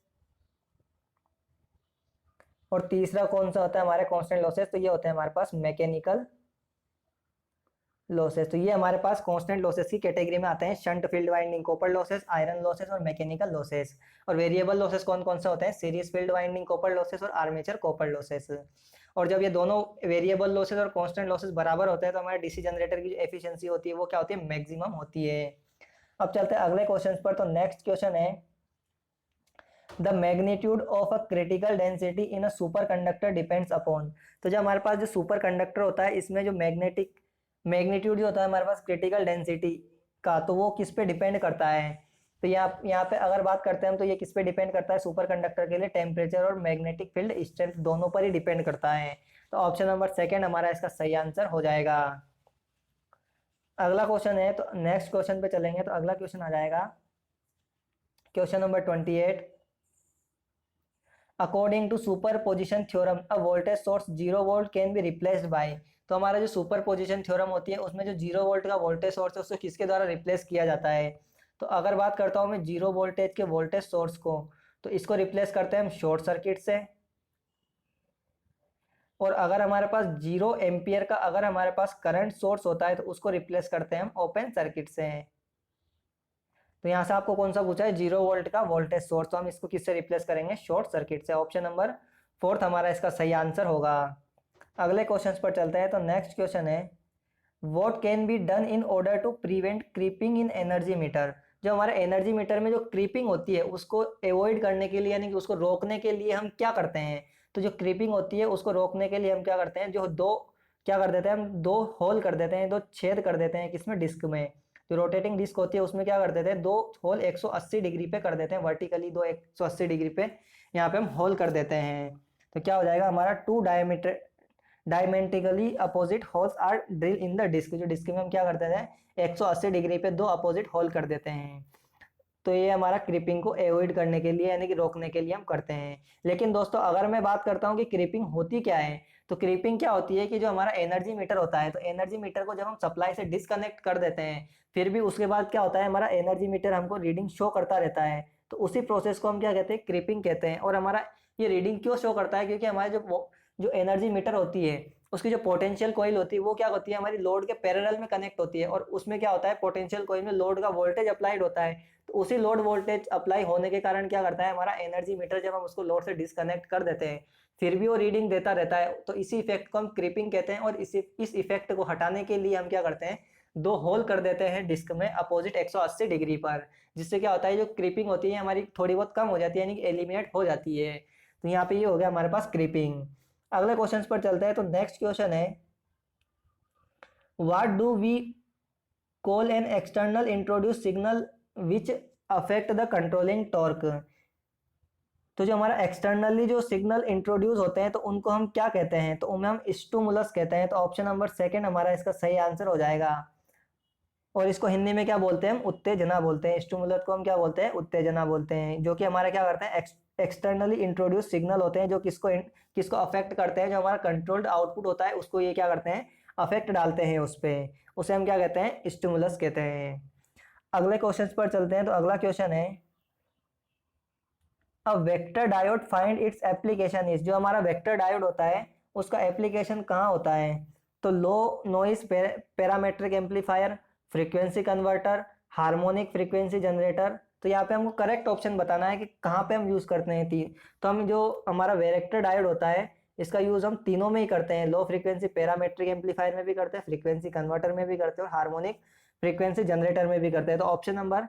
और तीसरा कौन सा होता है हमारे कांस्टेंट लॉसेस, तो ये होते हैं हमारे पास मैकेनिकल लॉसेस। तो ये हमारे पास कांस्टेंट लॉसेस की कैटेगरी में आते हैं, shunt field winding copper losses, iron losses और मैकेनिकल लॉसेस। और वेरिएबल लॉसेस कौन कौन से होते हैं, series field winding copper losses और आर्मेचर कॉपर लॉसेस। और जब ये दोनों वेरिएबल लॉसेस और कांस्टेंट लॉसेस बराबर होते हैं तो हमारे डीसी जनरेटर की जो एफिशिएंसी होती है वो क्या होती है, मैक्सिमम होती है। अब चलते हैं अगले क्वेश्चन पर। तो नेक्स्ट क्वेश्चन है, the magnitude of a critical density in a super conductor depends upon. तो जब हमारे पास जो सुपर कंडक्टर होता है इसमें जो मैग्नीट्यूड जो होता है हमारे पास क्रिटिकल डेंसिटी का, तो वो किस पे डिपेंड करता है। तो यहाँ पे अगर बात करते हैं हम, तो ये किस पे डिपेंड करता है, सुपर कंडक्टर के लिए टेम्परेचर और मैग्नेटिक फील्ड स्ट्रेंथ दोनों पर ही डिपेंड करता है। तो ऑप्शन नंबर सेकेंड हमारा इसका सही आंसर हो जाएगा। अगला क्वेश्चन है, तो नेक्स्ट क्वेश्चन पे चलेंगे। तो अगला क्वेश्चन आ जाएगा question number 28। According to super position theorem a voltage source 0 volt can be replaced by. तो हमारा जो सुपर पोजिशन थ्योरम होती है उसमें जो 0 वोल्ट का वोल्टेज सोर्स है उसको किसके द्वारा रिप्लेस किया जाता है। तो अगर बात करता हूँ मैं 0 वोल्टेज के वोल्टेज सोर्स को, तो इसको रिप्लेस करते हैं हम शॉर्ट सर्किट से। और अगर हमारे पास 0 एम्पियर का अगर हमारे पास करंट सोर्स होता है तो उसको रिप्लेस करते हैं हम ओपन सर्किट से। तो यहाँ से आपको कौन सा पूछा है, 0 वोल्ट का वोल्टेज सोर्स, तो हम इसको किससे रिप्लेस करेंगे, शॉर्ट सर्किट से। ऑप्शन नंबर फोर्थ हमारा इसका सही आंसर होगा। अगले क्वेश्चन पर चलते हैं। तो नेक्स्ट क्वेश्चन है, what can be done in order to prevent creeping in energy meter. जो हमारे एनर्जी मीटर में जो क्रीपिंग होती है उसको अवॉइड करने के लिए, यानी कि उसको रोकने के लिए हम क्या करते हैं। तो जो क्रीपिंग होती है उसको रोकने के लिए हम क्या करते हैं, जो दो क्या कर देते हैं, हम 2 होल कर देते हैं, 2 छेद कर देते हैं किसमें, डिस्क में। जो रोटेटिंग डिस्क होती है उसमें क्या कर देते हैं, 2 होल 180 डिग्री पे कर देते हैं, वर्टिकली 180 डिग्री पे यहाँ पे हम होल कर देते हैं। तो क्या हो जाएगा हमारा, 2 diametrically opposite holes are drill in the disc. जो डिस्क में हम क्या करते हैं, 180 डिग्री पे 2 अपोजिट होल कर देते हैं। तो ये हमारा क्रीपिंग को अवॉइड करने के लिए, यानी कि रोकने के लिए हम करते हैं। लेकिन दोस्तों अगर मैं बात करता हूँ कि क्रीपिंग होती क्या है, तो क्रीपिंग क्या होती है कि जो हमारा एनर्जी मीटर होता है, तो एनर्जी मीटर को जब हम सप्लाई से डिसकनेक्ट कर देते हैं, फिर भी उसके बाद क्या होता है, हमारा एनर्जी मीटर हमको रीडिंग शो करता रहता है। तो उसी प्रोसेस को हम क्या कहते हैं, क्रीपिंग कहते हैं। और हमारा ये रीडिंग क्यों शो करता है, क्योंकि हमारे जो एनर्जी मीटर होती है उसकी जो पोटेंशियल कॉइल होती है वो क्या होती है, हमारी लोड के पैरेलल में कनेक्ट होती है। और उसमें क्या होता है, पोटेंशियल कॉइल में लोड का वोल्टेज अप्लाइड होता है। तो उसी लोड वोल्टेज अप्लाई होने के कारण क्या करता है हमारा एनर्जी मीटर, जब हम उसको लोड से डिस्कनेक्ट कर देते हैं फिर भी वो रीडिंग देता रहता है, तो इसी इफेक्ट को हम क्रीपिंग कहते हैं। और इस इफेक्ट को हटाने के लिए हम क्या करते हैं, दो होल कर देते हैं डिस्क में अपोजिट 180 डिग्री पर, जिससे क्या होता है जो क्रीपिंग होती है हमारी थोड़ी बहुत कम हो जाती है, यानी कि एलिमिनेट हो जाती है। तो यहाँ पे ये हो गया हमारे पास क्रीपिंग। अगले क्वेश्चन पर चलते हैं। तो नेक्स्ट क्वेश्चन है, what do we call an external introduce signal which affect the controlling torque. तो जो हमारा एक्सटर्नली जो सिग्नल इंट्रोड्यूस होते हैं तो उनको हम क्या कहते हैं, तो उन्हें हम स्टिमुलस कहते हैं। तो ऑप्शन नंबर सेकंड हमारा इसका सही आंसर हो जाएगा। और इसको हिंदी में क्या बोलते हैं, हम उत्तेजना बोलते हैं। स्टिमुलस को हम क्या बोलते हैं, उत्तेजना बोलते हैं, जो कि हमारा क्या करते हैं एक्सटर्नली इंट्रोड्यूस सिग्नल होते हैं, जो किसको अफेक्ट करते हैं, जो हमारा कंट्रोल्ड आउटपुट होता है उसको ये क्या करते हैं, अफेक्ट डालते हैं उस पर, उसे हम क्या कहते हैं, स्टिमुलस कहते हैं। अगले क्वेश्चन पर चलते हैं। तो अगला क्वेश्चन है, a vector diode find its application is. जो हमारा वेक्टर डायोड होता है उसका एप्लीकेशन कहाँ होता है, तो low noise parametric amplifier, frequency converter, harmonic frequency generator. तो यहाँ पे हमको करेक्ट ऑप्शन बताना है कि कहाँ पे हम यूज करते हैं तीन। तो हम जो हमारा वेक्टर डायोड होता है इसका यूज हम तीनों में ही करते हैं, लो फ्रीक्वेंसी पैरामेट्रिक एम्पलीफायर में भी करते हैं, फ्रीक्वेंसी कन्वर्टर में भी करते हैं, और हार्मोनिक फ्रीक्वेंसी जनरेटर में भी करते हैं। तो ऑप्शन नंबर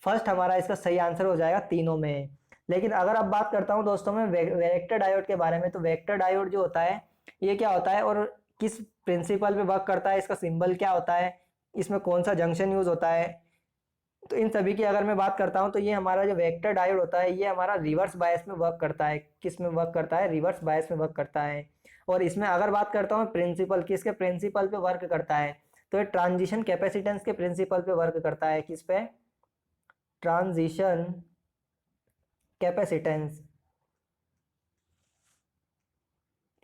फर्स्ट हमारा इसका सही आंसर हो जाएगा तीनों में। लेकिन अगर अब बात करता हूँ दोस्तों मैं वेक्टर डायोड के बारे में, तो वेक्टर डायोड जो होता है ये क्या होता है और किस प्रिंसिपल पे वर्क करता है, इसका सिंबल क्या होता है, इसमें कौन सा जंक्शन यूज होता है, तो इन सभी की अगर मैं बात करता हूँ तो ये हमारा जो वेक्टर डायोड होता है ये हमारा रिवर्स बायस में वर्क करता है। किस में वर्क करता है, रिवर्स बायस में वर्क करता है। और इसमें अगर बात करता हूँ प्रिंसिपल, किसके प्रिंसिपल पे वर्क करता है, तो ये ट्रांजिशन कैपेसिटेंस के प्रिंसिपल पे वर्क करता है। किस पे, ट्रांजिशन कैपेसिटेंस,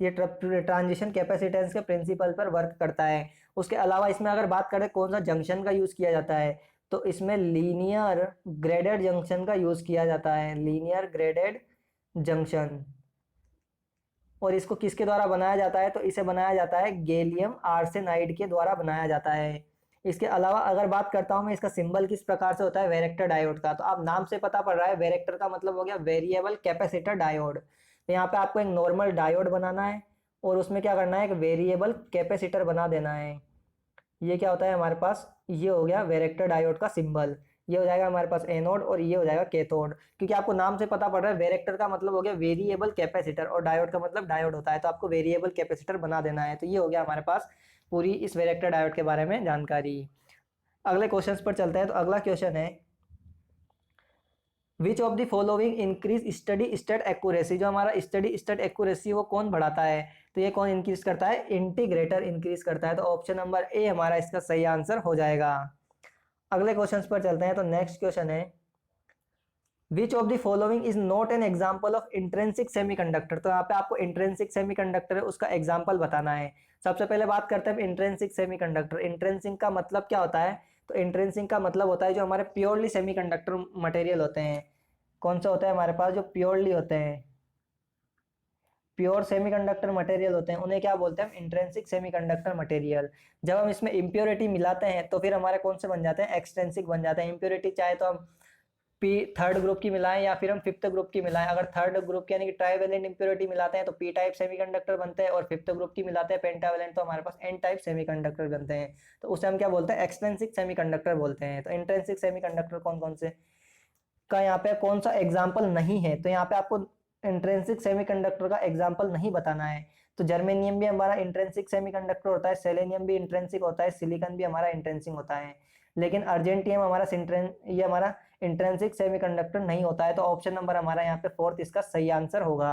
ये ट्रांजिशन कैपेसिटेंस के प्रिंसिपल पर वर्क करता है। उसके अलावा इसमें अगर बात करें कौन सा जंक्शन का यूज किया जाता है, तो इसमें लीनियर ग्रेडेड जंक्शन का यूज किया जाता है, लीनियर ग्रेडेड जंक्शन। और इसको किसके द्वारा बनाया जाता है, तो इसे बनाया जाता है गैलियम आर्सेनाइड के द्वारा बनाया जाता है। इसके अलावा अगर बात करता हूं मैं इसका सिंबल किस प्रकार से होता है वेरेक्टर डायोड का, तो आप नाम से पता पड़ रहा है वेरेक्टर का मतलब हो गया वेरिएबल कैपेसिटर डायोड। तो यहाँ पे आपको एक नॉर्मल डायोड बनाना है और उसमें क्या करना है, एक वेरिएबल कैपेसिटर बना देना है। ये क्या होता है हमारे पास, ये हो गया वेरेक्टर डायोड का सिंबल। ये हो जाएगा हमारे पास एनोड और ये हो जाएगा कैथोड, क्योंकि आपको नाम से पता पड़ रहा है वेरेक्टर का मतलब हो गया वेरिएबल कैपेसिटर और डायोड का मतलब डायोड होता है, तो आपको वेरिएबल कैपेसिटर बना देना है। तो ये हो गया हमारे पास पूरी इस वेरेक्टर डायोड के बारे में जानकारी। अगले क्वेश्चन पर चलते हैं। तो अगला क्वेश्चन है, which of the following increase steady state accuracy. जो हमारा स्टडी स्टेट एक्यूरेसी वो कौन बढ़ाता है, तो ये कौन इंक्रीज करता है, इंटीग्रेटर इंक्रीज करता है। तो ऑप्शन नंबर ए हमारा इसका सही आंसर हो जाएगा। अगले क्वेश्चन पर चलते हैं। तो नेक्स्ट क्वेश्चन है, which of the following is not an example of intrinsic semiconductor. तो यहाँ पे आपको इंट्रेंसिक सेमीकंडक्टर है उसका एग्जाम्पल बताना है। सबसे पहले बात करते हैं इंट्रेंसिक सेमीकंडक्टर। इंट्रेंसिक का मतलब क्या होता है, तो इंट्रेंसिक का मतलब होता है जो हमारे प्योरली सेमीकंडक्टर मटेरियल होते हैं। कौन सा होता है हमारे पास, जो प्योरली होते हैं, प्योर सेमीकंडक्टर मटेरियल होते हैं, उन्हें क्या बोलते हैं, इंट्रेंसिक सेमीकंडक्टर मटेरियल। जब हम इसमें इम्प्योरिटी मिलाते हैं तो फिर हमारे कौन से बन जाते हैं, एक्सट्रेंसिक बन जाते हैं। इम्प्योरिटी चाहे तो हम पी थर्ड ग्रुप की मिलाएं या फिर हम फिफ्थ ग्रुप की मिलाएं। अगर थर्ड ग्रुप की यानी कि ट्राइवेलेंट इम्प्योरिटी मिलाते हैं तो पी टाइप सेमीकंडक्टर बनते हैं, और फिफ्थ ग्रुप की मिलाते हैं पेंटावेलेंट तो हमारे पास एन टाइप सेमीकंडक्टर बनते हैं। तो उसे हम क्या बोलते हैं, एक्सट्रेंसिक सेमीकंडक्टर बोलते हैं। तो इंट्रेंसिक सेमीकंडक्टर कौन कौन से का यहाँ पे कौन सा एग्जाम्पल नहीं है, तो यहाँ पे आपको इंट्रेंसिक सेमीकंडक्टर का एग्जाम्पल नहीं बताना है। तो जर्मेनियम भी हमारा इंट्रेंसिक सेमीकंडक्टर होता है, सेलेनियम भी इंट्रेंसिक होता है, सिलिकॉन भी हमारा इंट्रेंसिक होता है, लेकिन अर्जेंटियम हमारा ये हमारा इंट्रेंसिक सेमीकंडक्टर नहीं होता है। तो ऑप्शन नंबर हमारा यहाँ पे फोर्थ इसका सही आंसर होगा।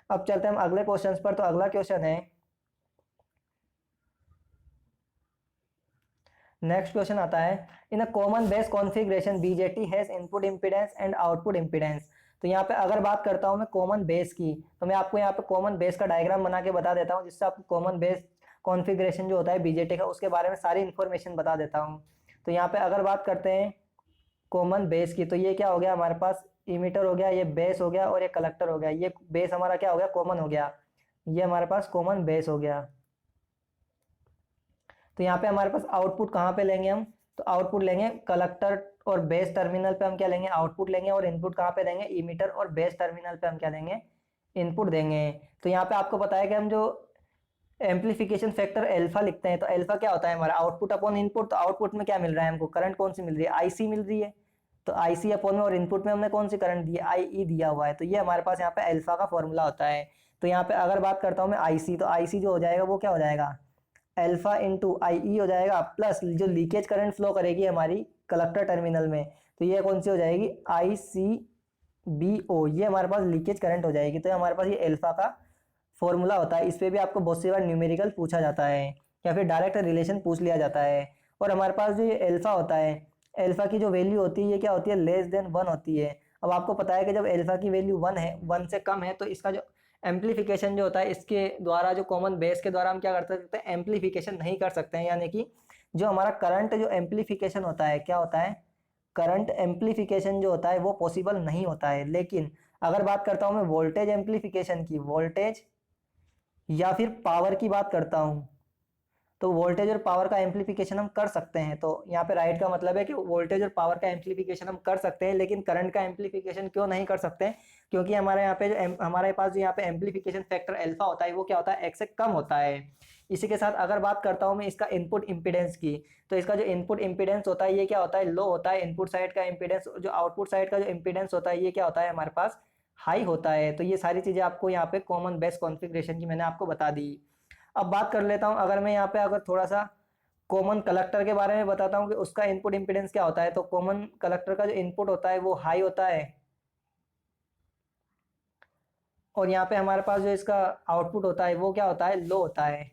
अब चलते हैं हम अगले क्वेश्चन पर। तो अगला क्वेश्चन है, नेक्स्ट क्वेश्चन आता है, in a common base configuration BJT has input impedance and output impedance. तो यहाँ पे अगर बात करता हूँ मैं कॉमन बेस की, तो मैं आपको यहाँ पे कॉमन बेस का डायग्राम बना के बता देता हूँ, जिससे आपको कॉमन बेस कॉन्फ़िगरेशन जो होता है बीजेटी का उसके बारे में सारी इन्फॉर्मेशन बता देता हूँ। तो यहाँ पे अगर बात करते हैं कॉमन बेस की, तो ये क्या हो गया हमारे पास, इमीटर हो गया, ये बेस हो गया और ये कलेक्टर हो गया। ये बेस हमारा क्या हो गया, कॉमन हो गया, ये हमारे पास कॉमन बेस हो गया। तो यहाँ पे हमारे पास आउटपुट कहाँ पे लेंगे हम, तो आउटपुट लेंगे कलेक्टर और बेस टर्मिनल पे हम क्या लेंगे, आउटपुट लेंगे, और इनपुट कहाँ पे देंगे, इमीटर और बेस टर्मिनल पे हम क्या देंगे, इनपुट देंगे। तो यहाँ पे आपको पता है कि हम जो एम्पलीफिकेशन फैक्टर एल्फा लिखते हैं, तो एल्फा क्या होता है हमारा आउटपुट अपॉन इनपुट। तो आउटपुट में क्या मिल रहा है हमको, करंट कौन सी मिल रही है, आईसी मिल रही है। तो आईसी अपॉन में, और इनपुट में हमने कौन सी करंट दी है, आई दिया हुआ है। तो ये हमारे पास यहाँ पे एल्फा का फॉर्मूला होता है। तो यहाँ पे अगर बात करता हूँ मैं आईसी, तो आईसी जो हो जाएगा वो क्या हो जाएगा, एल्फा इंटू आई हो जाएगा, प्लस जो लीकेज करंट फ्लो करेगी हमारी कलेक्टर टर्मिनल में, तो ये कौन सी हो जाएगी, आई सी बी ओ, ये हमारे पास लीकेज करंट हो जाएगी। तो हमारे पास ये एल्फा का फॉर्मूला होता है। इस पे भी आपको बहुत सी बार न्यूमेरिकल पूछा जाता है या फिर डायरेक्ट रिलेशन पूछ लिया जाता है। और हमारे पास जो ये एल्फा होता है, एल्फा की जो वैल्यू होती है ये क्या होती है, लेस देन 1 होती है। अब आपको पता है कि जब एल्फा की वैल्यू 1 है, 1 से कम है, तो इसका जो एम्पलीफिकेशन जो होता है, इसके द्वारा जो कॉमन बेस के द्वारा हम क्या कर सकते हैं, एम्पलीफिकेशन नहीं कर सकते हैं। यानी कि जो हमारा करंट जो एम्पलीफिकेशन होता है, क्या होता है, करंट एम्पलीफिकेशन जो होता है वो पॉसिबल नहीं होता है। लेकिन अगर बात करता हूँ मैं वोल्टेज एम्पलीफिकेशन की, वोल्टेज या फिर पावर की बात करता हूँ, तो वोल्टेज और पावर का एम्पलीफिकेशन हम कर सकते हैं। तो यहाँ पे राइट का मतलब है कि वोल्टेज और पावर का एम्पलीफिकेशन हम कर सकते हैं, लेकिन करंट का एम्पलीफिकेशन क्यों नहीं कर सकते, क्योंकि हमारे यहाँ पे जो हमारे पास जो यहाँ पे एम्पलीफिकेशन फैक्टर एल्फा होता है वो क्या होता है, एक्स से कम होता है। इसी के साथ अगर बात करता हूँ मैं इसका इनपुट इम्पीडेंस की, तो इसका जो इनपुट इम्पीडेंस होता है ये क्या होता है, लो होता है। इनपुट साइड का इम्पीडेंस, जो आउटपुट साइड का जो इम्पीडेंस होता है ये क्या होता है हमारे पास, हाई होता है। तो ये सारी चीजें आपको यहाँ पे कॉमन बेस कॉन्फ़िगरेशन की मैंने आपको बता दी। अब बात कर लेता हूँ, अगर मैं यहाँ पे अगर थोड़ा सा कॉमन कलेक्टर के बारे में बताता हूँ कि उसका इनपुट इम्पीडेंस क्या होता है। तो कॉमन कलेक्टर का जो इनपुट होता है वो हाई होता है, और यहाँ पे हमारे पास जो इसका आउटपुट होता है वो क्या होता है, लो होता है।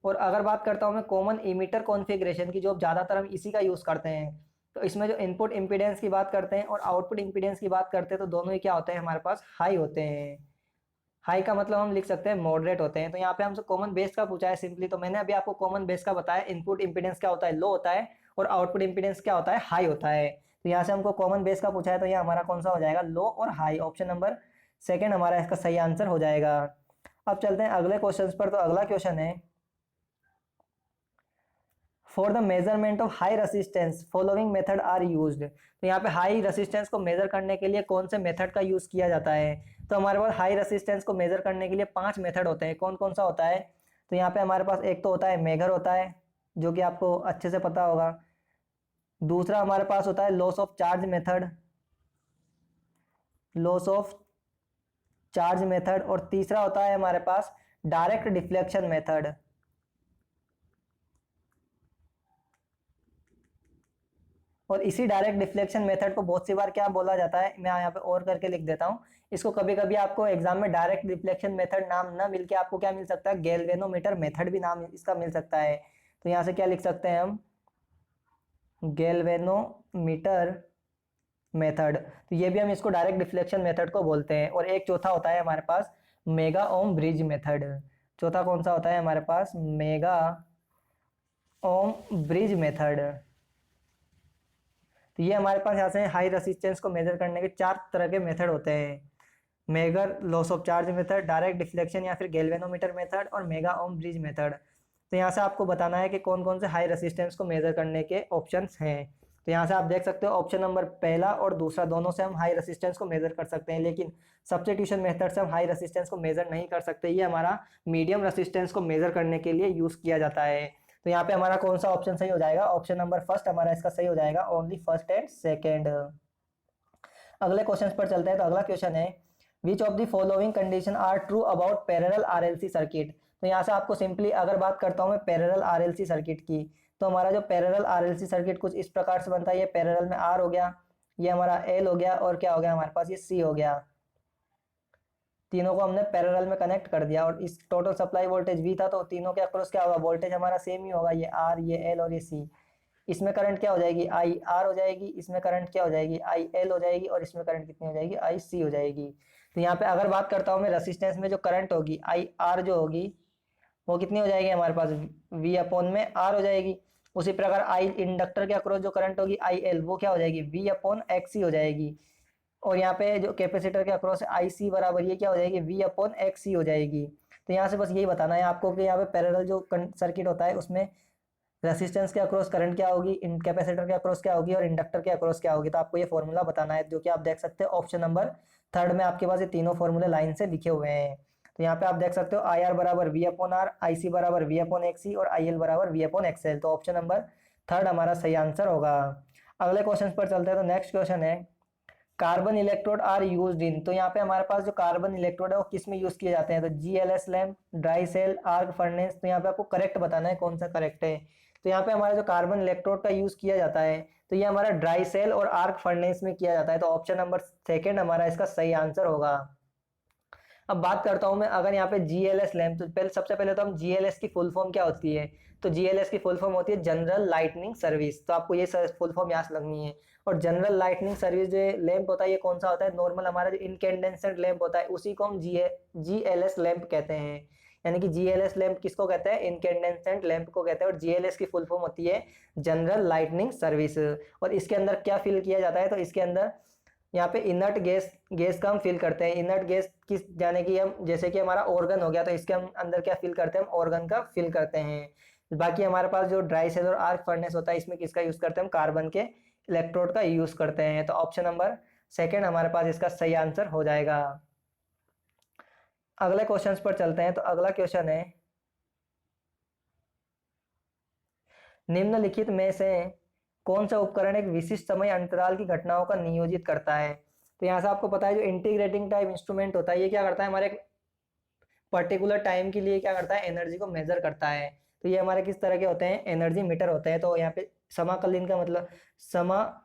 और अगर बात करता हूँ मैं कॉमन इमीटर कॉन्फ़िगरेशन की, जो अब ज़्यादातर हम इसी का यूज़ करते हैं, तो इसमें जो इनपुट इम्पीडेंस की बात करते हैं और आउटपुट इम्पीडेंस की बात करते हैं, तो दोनों ही क्या होते हैं हमारे पास, हाई होते हैं। हाई का मतलब हम लिख सकते हैं मॉडरेट होते हैं। तो यहाँ पे हमसे कॉमन बेस का पूछा है सिंपली, तो मैंने अभी आपको कॉमन बेस का बताया, इनपुट इम्पीडेंस क्या होता है, लो होता है, और आउटपुट इम्पीडेंस क्या होता है, हाई होता है। तो यहाँ से हमको कॉमन बेस का पूछा है, तो ये हमारा कौन सा हो जाएगा, लो और हाई। ऑप्शन नंबर सेकेंड हमारा इसका सही आंसर हो जाएगा। अब चलते हैं अगले क्वेश्चन पर। तो अगला क्वेश्चन है, for the measurement of high resistance following method are used. तो यहाँ पे हाई रेसिस्टेंस को मेजर करने के लिए कौन से मेथड का यूज किया जाता है। तो हमारे पास हाई रेसिस्टेंस को मेजर करने के लिए 5 मेथड होते हैं। कौन कौन सा होता है, तो यहाँ पे हमारे पास एक तो होता है मेगर होता है, जो कि आपको अच्छे से पता होगा। दूसरा हमारे पास होता है loss of charge method, loss of charge method. और तीसरा होता है हमारे पास डायरेक्ट डिफ्लेक्शन मेथड। और इसी डायरेक्ट डिफ्लेक्शन मेथड को बहुत सी बार क्या बोला जाता है, मैं यहाँ पे और करके लिख देता हूँ इसको। कभी कभी आपको एग्जाम में डायरेक्ट डिफ्लेक्शन मेथड नाम ना मिल के आपको क्या मिल सकता है, गैल्वेनोमीटर मेथड भी नाम इसका मिल सकता है। तो यहाँ से क्या लिख सकते हैं हम, गैल्वेनोमीटर मेथड। तो ये भी हम इसको डायरेक्ट डिफ्लेक्शन मेथड को बोलते हैं। और एक चौथा होता है हमारे पास मेगा ओम ब्रिज मेथड। चौथा कौन सा होता है हमारे पास, मेगा ओम ब्रिज मेथड। तो ये हमारे पास यहाँ से हाई रेसिस्टेंस को मेजर करने के 4 तरह के मेथड होते हैं, megger, loss of charge method, direct deflection या फिर गैल्वेनोमीटर मेथड, और मेगा ओम ब्रिज मेथड। तो यहाँ से आपको बताना है कि कौन कौन से हाई रेसिस्टेंस को मेजर करने के ऑप्शंस हैं। तो यहाँ से आप देख सकते हो ऑप्शन नंबर पहला और दूसरा दोनों से हम हाई रेसिस्टेंस को मेजर कर सकते हैं, लेकिन सब्स्टिट्यूशन मेथड से हम हाई रेसिस्टेंस को मेजर नहीं कर सकते। ये हमारा मीडियम रेसिस्टेंस को मेजर करने के लिए यूज किया जाता है। तो यहाँ पे हमारा कौन सा ऑप्शन सही हो जाएगा, ऑप्शन नंबर फर्स्ट हमारा इसका सही हो जाएगा, ओनली फर्स्ट एंड सेकेंड। अगले क्वेश्चन पर चलते हैं। तो अगला क्वेश्चन है, which of the following condition are true about parallel RLC circuit. तो यहाँ से आपको सिंपली अगर बात करता हूँ मैं पैरेलल आरएलसी सर्किट की, तो हमारा जो पैरेलल आरएलसी सर्किट कुछ इस प्रकार से बनता है। ये पैरेलल में आर हो गया, ये हमारा एल हो गया, और क्या हो गया हमारे पास, ये सी हो गया। तीनों को हमने पैरेलल में कनेक्ट कर दिया, और इस टोटल सप्लाई वोल्टेज वी था, तो तीनों के अक्रॉस क्या होगा, वोल्टेज हमारा सेम ही होगा, ये आर, ये एल और ये सी। इसमें करंट क्या हो जाएगी, आई आर हो जाएगी, इसमें करंट क्या हो जाएगी, आई एल हो जाएगी, और इसमें करंट कितनी हो जाएगी, आई सी हो जाएगी। तो यहाँ पे अगर बात करता हूँ मैं रेसिस्टेंस में जो करंट होगी, आई आर जो होगी वो कितनी हो जाएगी हमारे पास, वी अपॉन में आर हो जाएगी। उसी प्रकार आई इंडक्टर के अक्रॉस जो करंट होगी, आई एल, वो क्या हो जाएगी, वी अपॉन एक्स सी हो जाएगी। और यहाँ पे जो कैपेसिटर के अक्रॉस आई सी बराबर ये क्या हो जाएगी, वी अपॉन एक्स सी हो जाएगी। तो यहाँ से बस यही बताना है आपको कि यहाँ पे पैरेलल जो सर्किट होता है उसमें रेसिस्टेंस के अक्रॉस करंट क्या होगी, कैपेसिटर के अक्रॉस क्या होगी और इंडक्टर के अक्रॉस क्या होगी। तो आपको ये फॉर्मूला बताना है, जो कि आप देख सकते हो ऑप्शन नंबर थर्ड में आपके पास ये तीनों फॉर्मूले लाइन से लिखे हुए हैं। तो यहाँ पे आप देख सकते हो आई आर बराबर वी अपॉन आर, आई सी बराबर वी अपॉन एक्स सी और आई एल बराबर वी अपॉन एक्स एल। तो ऑप्शन नंबर थर्ड हमारा सही आंसर होगा। अगले क्वेश्चन पर चलते हैं। तो नेक्स्ट क्वेश्चन है carbon electrode are used in. तो यहाँ पे हमारे पास जो कार्बन इलेक्ट्रोड है वो किस में यूज किए जाते हैं। तो GLS lamp, dry cell, arc furnace. तो यहाँ पे आपको करेक्ट बताना है कौन सा करेक्ट है। तो यहाँ पे हमारा जो कार्बन इलेक्ट्रोड का यूज किया जाता है तो ये हमारा ड्राई सेल और आर्क फर्नेस में किया जाता है। तो ऑप्शन नंबर सेकेंड हमारा इसका सही आंसर होगा। अब बात करता हूं मैं, अगर यहाँ पे जीएलएस लैम्प, तो पहले सबसे पहले तो हम जीएलएस की फुल फॉर्म क्या होती है। तो जीएलएस की फुल फॉर्म होती है जनरल लाइटनिंग सर्विस। तो आपको ये फुल फॉर्म याद लगनी है। और जनरल लाइटनिंग सर्विस जो लैंप होता है ये कौन सा होता है, नॉर्मल हमारा जो इनकैंडेसेंट लैंप होता है उसी को हम जीएलएस लैंप कहते हैं। यानी कि जीएलएस लैंप किसको कहते हैं, इनकैंडेसेंट लैंप को कहते हैं। और जीएलएस की फुल फॉर्म होती है जनरल लाइटनिंग सर्विस। और इसके अंदर क्या फिल किया जाता है, तो इसके अंदर यहाँ पे इनर्ट गैस गैस का हम फिल करते हैं। इनर्ट गैस किस, जाने की हम जैसे कि हमारा ऑर्गन हो गया तो इसके हम अंदर क्या फिल करते हैं, हम ऑर्गन का फिल करते हैं। बाकी हमारे पास जो ड्राई सेल और आर्क फर्नेस होता है इसमें किसका यूज करते हैं, हम कार्बन के इलेक्ट्रोड का यूज करते हैं। तो ऑप्शन नंबर सेकेंड हमारे पास इसका सही आंसर हो जाएगा। अगले क्वेश्चन पर चलते हैं। तो अगला क्वेश्चन है निम्नलिखित में से कौन सा उपकरण एक विशिष्ट समय अंतराल की घटनाओं का नियोजित करता है। तो यहाँ से आपको पता है जो इंटीग्रेटिंग टाइप इंस्ट्रूमेंट होता है ये क्या करता है, हमारे पर्टिकुलर टाइम के लिए क्या करता है, एनर्जी को मेजर करता है। तो ये हमारे किस तरह के होते हैं, एनर्जी मीटर होते हैं। तो यहाँ पे समाकलीन का मतलब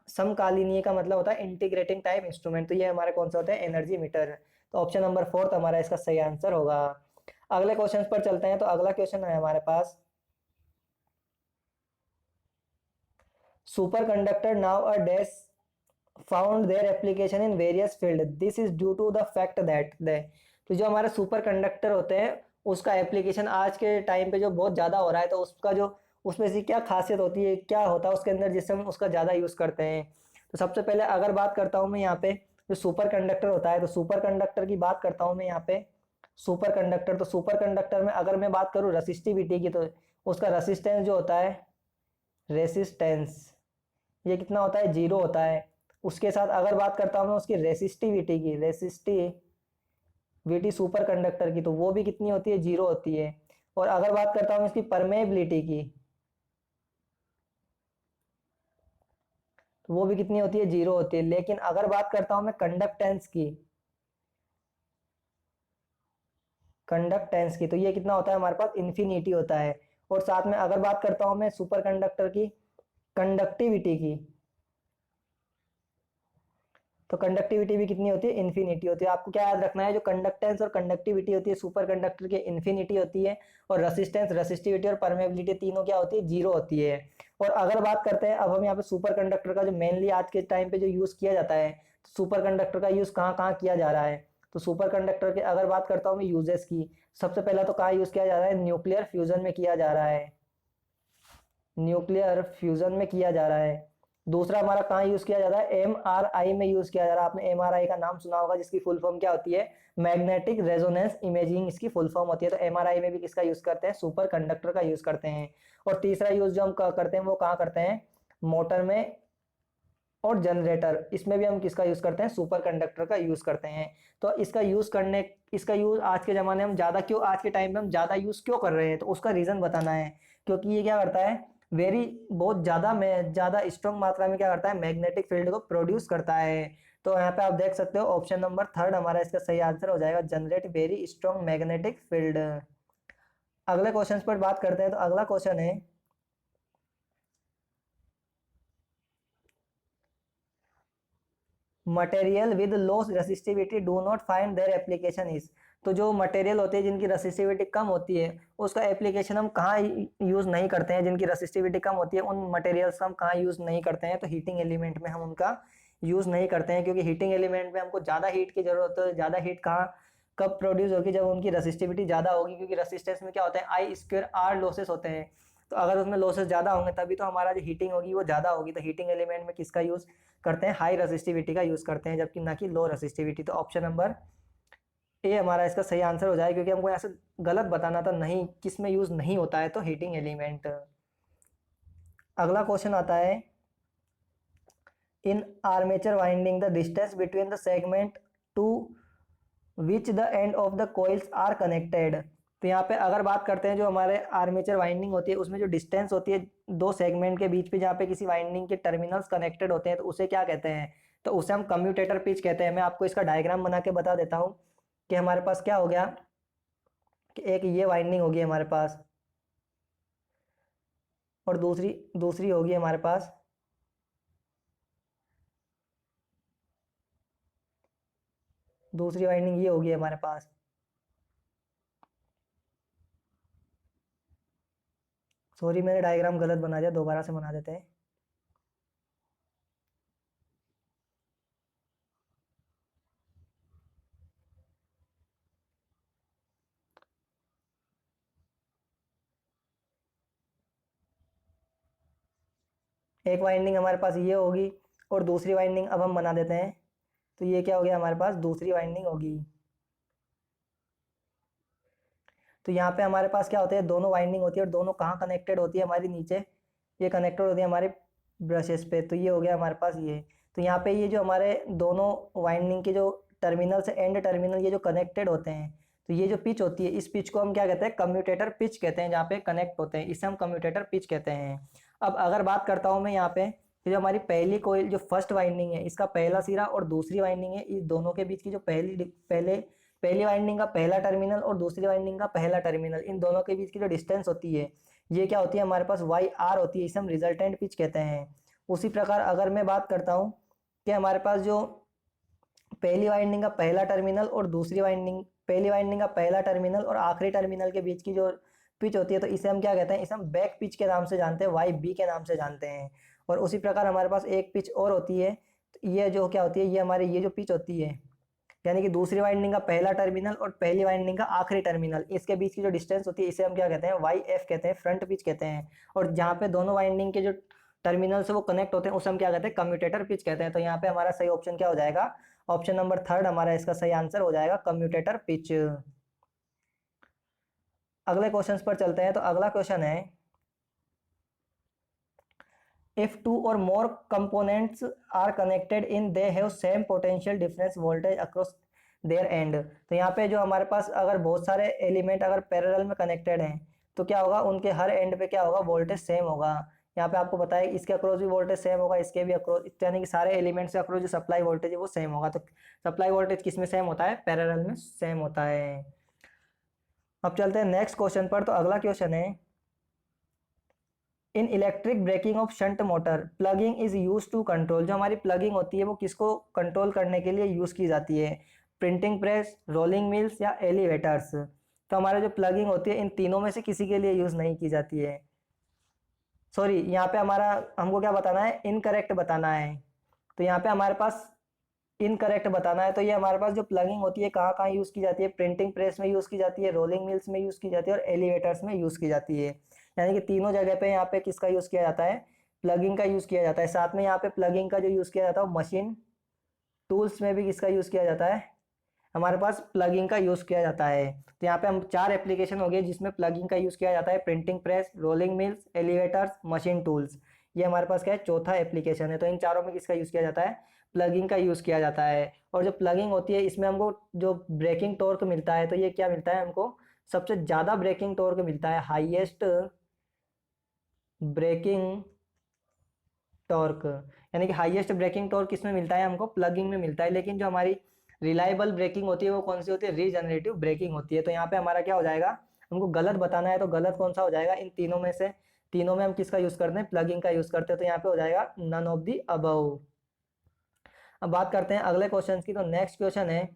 समकालीनीय का मतलब होता है इंटीग्रेटिंग टाइप इंस्ट्रूमेंट। तो ये हमारे कौन सा होता है, एनर्जी मीटर। तो ऑप्शन नंबर फोर्थ हमारा इसका सही आंसर होगा। अगले क्वेश्चन पर चलते हैं। तो अगला क्वेश्चन है हमारे पास superconductor now a dash found their application in various field. This is due to the fact that the तो जो हमारे सुपर कंडक्टर होते हैं उसका एप्लीकेशन आज के टाइम पे जो बहुत ज़्यादा हो रहा है, तो उसका जो उसमें से क्या खासियत होती है, क्या होता है उसके अंदर जिससे हम उसका ज़्यादा यूज़ करते हैं। तो सबसे पहले अगर बात करता हूँ मैं यहाँ पे जो सुपर कंडक्टर होता है, तो सुपर कंडक्टर की बात करता हूँ मैं यहाँ पे सुपर कंडक्टर। तो सुपर कंडक्टर में अगर मैं बात करूँ रसिस्टिविटी की, तो उसका रसिस्टेंस जो होता है, रेसिस्टेंस ये कितना होता है, जीरो होता है। उसके साथ अगर बात करता हूँ मैं उसकी रेसिस्टिविटी की, रेसिस्टिविटी सुपर कंडक्टर की, तो वो भी कितनी होती है, जीरो होती है। और अगर बात करता हूँ इसकी परमेबिलिटी की, तो वो भी कितनी होती है, जीरो होती है। लेकिन अगर बात करता हूँ मैं कंडक्टेंस की, तो ये कितना होता है हमारे पास, इन्फिनिटी होता है। और साथ में अगर बात करता हूँ मैं सुपर कंडक्टर की कंडक्टिविटी की, तो कंडक्टिविटी भी कितनी होती है, इन्फिनिटी होती है। आपको क्या याद रखना है, जो कंडक्टेंस और कंडक्टिविटी होती है सुपर कंडक्टर के, इन्फिनिटी होती है। और रेसिस्टेंस, रेसिस्टिविटी और परमेबिलिटी तीनों क्या होती है, जीरो होती है। और अगर बात करते हैं अब हम यहाँ पे सुपर कंडक्टर का जो मेनली आज के टाइम पे जो यूज किया जाता है, तो सुपर कंडक्टर का यूज कहाँ कहाँ किया जा रहा है। तो सुपर कंडक्टर के अगर बात करता हूँ मैं यूजेस की, सबसे पहला तो कहाँ यूज किया जा रहा है, न्यूक्लियर फ्यूजन में किया जा रहा है, न्यूक्लियर फ्यूजन में किया जा रहा है। दूसरा हमारा कहाँ यूज किया जा रहा है, एमआरआई में यूज किया जा रहा है। आपने एमआरआई का नाम सुना होगा, जिसकी फुल फॉर्म क्या होती है, मैग्नेटिक रेजोनेंस इमेजिंग इसकी फुल फॉर्म होती है। तो एमआरआई में भी किसका यूज करते हैं, सुपर कंडक्टर का यूज करते हैं। और तीसरा यूज जो हम करते हैं वो कहाँ करते हैं, मोटर में और जनरेटर, इसमें भी हम किसका यूज करते हैं, सुपर कंडक्टर का यूज करते हैं। तो इसका यूज आज के जमाने में हम ज्यादा क्यों, आज के टाइम में हम ज्यादा यूज क्यों कर रहे हैं, तो उसका रीजन बताना है। क्योंकि ये क्या करता है, वेरी बहुत ज्यादा में ज्यादा स्ट्रॉन्ग मात्रा में क्या करता है, मैग्नेटिक फील्ड को प्रोड्यूस करता है। तो यहाँ पे आप देख सकते हो ऑप्शन नंबर थर्ड हमारा इसका सही आंसर हो जाएगा, generate very strong magnetic field. अगले क्वेश्चन पर बात करते हैं। तो अगला क्वेश्चन है material with low resistivity do not find their application is. तो जो मटेरियल होते हैं जिनकी रेसिस्टिविटी कम होती है उसका एप्लीकेशन हम कहाँ यूज नहीं करते हैं, जिनकी रेसिस्टिविटी कम होती है उन मटेरियल्स हम कहाँ यूज नहीं करते हैं, तो हीटिंग एलिमेंट में हम उनका यूज नहीं करते हैं। क्योंकि हीटिंग एलिमेंट में हमको ज्यादा हीट की जरूरत है। ज्यादा हीट कहाँ कब प्रोड्यूस होगी, जब उनकी रेसिस्टिविटी ज्यादा होगी। क्योंकि रेसिस्टेंस में क्या होता है, आई स्क्वायर आर लॉसेस होते हैं। तो अगर उसमें लॉसेस ज्यादा होंगे तभी तो हमारा जो हीटिंग होगी वो ज्यादा होगी। तो हीटिंग एलिमेंट में किसका यूज करते हैं, हाई रेसिस्टिविटी का यूज करते हैं, जबकि ना कि लो रेसिस्टिविटी। तो ऑप्शन नंबर ए हमारा इसका सही आंसर हो जाएगा। क्योंकि हमको यहाँ से गलत बताना था, नहीं किस में यूज नहीं होता है, तो हीटिंग एलिमेंट। अगला क्वेश्चन आता है, in armature winding the distance between the segment to which the end of the coils are connected. तो यहाँ पे अगर बात करते हैं जो हमारे आर्मेचर वाइंडिंग होती है उसमें जो डिस्टेंस होती है दो सेगमेंट के बीच पे जहाँ पे किसी वाइंडिंग के टर्मिनल्स कनेक्टेड होते हैं तो उसे क्या कहते हैं, तो उसे हम कम्यूटेटर पिच कहते हैं। मैं आपको इसका डायग्राम बना के बता देता हूँ कि हमारे पास क्या हो गया कि एक ये वाइंडिंग होगी हमारे पास और दूसरी दूसरी होगी हमारे पास दूसरी वाइंडिंग ये होगी हमारे पास। सॉरी मैंने डायग्राम गलत बना दिया, दोबारा से बना देते हैं। एक वाइंडिंग हमारे पास ये होगी और दूसरी वाइंडिंग अब हम बना देते हैं, तो ये क्या हो गया हमारे पास दूसरी वाइंडिंग होगी। तो यहाँ पे हमारे पास क्या होते हैं, दोनों वाइंडिंग होती है और दोनों कहाँ कनेक्टेड होती है हमारी, नीचे ये कनेक्टेड होती है हमारे ब्रशेस पे। तो ये हो गया हमारे पास ये। तो यहाँ पे ये जो हमारे दोनों वाइंडिंग के जो टर्मिनल से एंड टर्मिनल ये जो कनेक्टेड होते हैं, तो ये जो पिच होती है इस पिच को हम क्या कहते हैं, कम्यूटेटर पिच कहते हैं। जहाँ पे कनेक्ट होते हैं इसे हम कम्यूटेटर पिच कहते हैं। अब अगर बात करता हूँ मैं यहाँ पे, तो जो हमारी पहली कोइल जो फर्स्ट वाइंडिंग है इसका पहला सिरा और दूसरी वाइंडिंग है, इस दोनों के बीच की जो पहली वाइंडिंग का पहला टर्मिनल और दूसरी वाइंडिंग का पहला टर्मिनल, इन दोनों के बीच की जो डिस्टेंस होती है ये क्या होती है हमारे पास वाई आर होती है, इसे हम रिजल्टेंट पिच कहते हैं। उसी प्रकार अगर मैं बात करता हूँ कि हमारे पास जो पहली वाइंडिंग का पहला टर्मिनल और दूसरी वाइंडिंग पहली वाइंडिंग का पहला टर्मिनल और आखिरी टर्मिनल के बीच की जो पिच होती है तो इसे हम क्या कहते हैं, इसे हम बैक पिच के नाम से जानते हैं, वाई बी के नाम से जानते हैं। और उसी प्रकार हमारे पास एक पिच और होती है, तो ये जो क्या होती है, ये हमारी ये जो पिच होती है यानी कि दूसरी वाइंडिंग का पहला टर्मिनल और पहली वाइंडिंग का आखिरी टर्मिनल, इसके बीच की जो डिस्टेंस होती है इसे हम क्या कहते हैं, वाई एफ कहते हैं, फ्रंट पिच कहते हैं। और जहाँ पे दोनों वाइंडिंग के जो टर्मिनल से वो कनेक्ट होते हैं उसे हम क्या कहते हैं, कम्यूटेटर पिच कहते हैं। तो यहाँ पे हमारा सही ऑप्शन क्या हो जाएगा, ऑप्शन नंबर थर्ड हमारा इसका सही आंसर हो जाएगा, कम्यूटेटर पिच। अगले क्वेश्चन पर चलते हैं। तो अगला क्वेश्चन है, if two or more components are connected in they have same potential difference voltage across their end। तो यहाँ पे जो हमारे पास अगर बहुत सारे एलिमेंट अगर पैरेलल में कनेक्टेड हैं तो क्या होगा, उनके हर एंड पे क्या होगा, वोल्टेज सेम होगा। यहाँ पे आपको पता है इसके अक्रॉस भी वोल्टेज सेम होगा, इसके भी अक्रॉस, यानी कि सारे एलिमेंट्स के अक्रॉस जो सप्लाई वोल्टेज है वो सेम होगा। तो सप्लाई वोल्टेज किस में सेम होता है, पैरेलल में सेम होता है। अब चलते हैं नेक्स्ट क्वेश्चन पर। तो अगला क्वेश्चन है, in electric braking of shunt motor plugging is use to control. जो हमारी प्लगिंग होती है वो किसको कंट्रोल करने के लिए यूज की जाती है, प्रिंटिंग प्रेस, रोलिंग मिल्स या एलिवेटर्स। तो हमारे जो प्लगिंग होती है इन तीनों में से किसी के लिए यूज नहीं की जाती है। सॉरी यहाँ पे हमारा हमको क्या बताना है, इनकरेक्ट बताना है। तो यहाँ पे हमारे पास इनकरेक्ट बताना है। तो ये हमारे पास जो प्लगिंग होती है कहाँ कहाँ यूज़ की जाती है, प्रिंटिंग प्रेस में यूज़ की जाती है, रोलिंग मिल्स में यूज़ की जाती है और एलिवेटर्स में यूज़ की जाती है। यानी कि तीनों जगह पे यहाँ पे किसका यूज़ किया जाता है, प्लगिंग का यूज़ किया जाता है। साथ में यहाँ पे प्लगिंग का जो यूज़ किया जाता है वो मशीन टूल्स में भी किसका यूज़ किया जाता है, हमारे पास प्लगिंग का यूज़ किया जाता है। तो यहाँ पे हम चार एप्लीकेशन हो गए जिसमें प्लगिंग का यूज़ किया जाता है, printing press, rolling mills, elevators, machine tools. ये हमारे पास क्या है, चौथा एप्लीकेशन है। तो इन चारों में किसका यूज़ किया जाता है, प्लगिंग का यूज़ किया जाता है। और जो प्लगिंग होती है इसमें हमको जो ब्रेकिंग टॉर्क मिलता है, तो ये क्या मिलता है हमको, सबसे ज़्यादा ब्रेकिंग टॉर्क मिलता है, हाईएस्ट ब्रेकिंग टॉर्क। यानी कि हाईएस्ट ब्रेकिंग टॉर्क किसमें मिलता है, हमको प्लगिंग में मिलता है। लेकिन जो हमारी रिलायबल ब्रेकिंग होती है वो कौन सी होती है, रीजनरेटिव ब्रेकिंग होती है। तो यहाँ पे हमारा क्या हो जाएगा, हमको गलत बताना है तो गलत कौन सा हो जाएगा, इन तीनों में से, तीनों में हम किसका यूज करते हैं, प्लगिंग का यूज करते हैं। तो यहाँ पे हो जाएगा नन ऑफ दी अबव। अब बात करते हैं अगले क्वेश्चन की। तो नेक्स्ट क्वेश्चन है,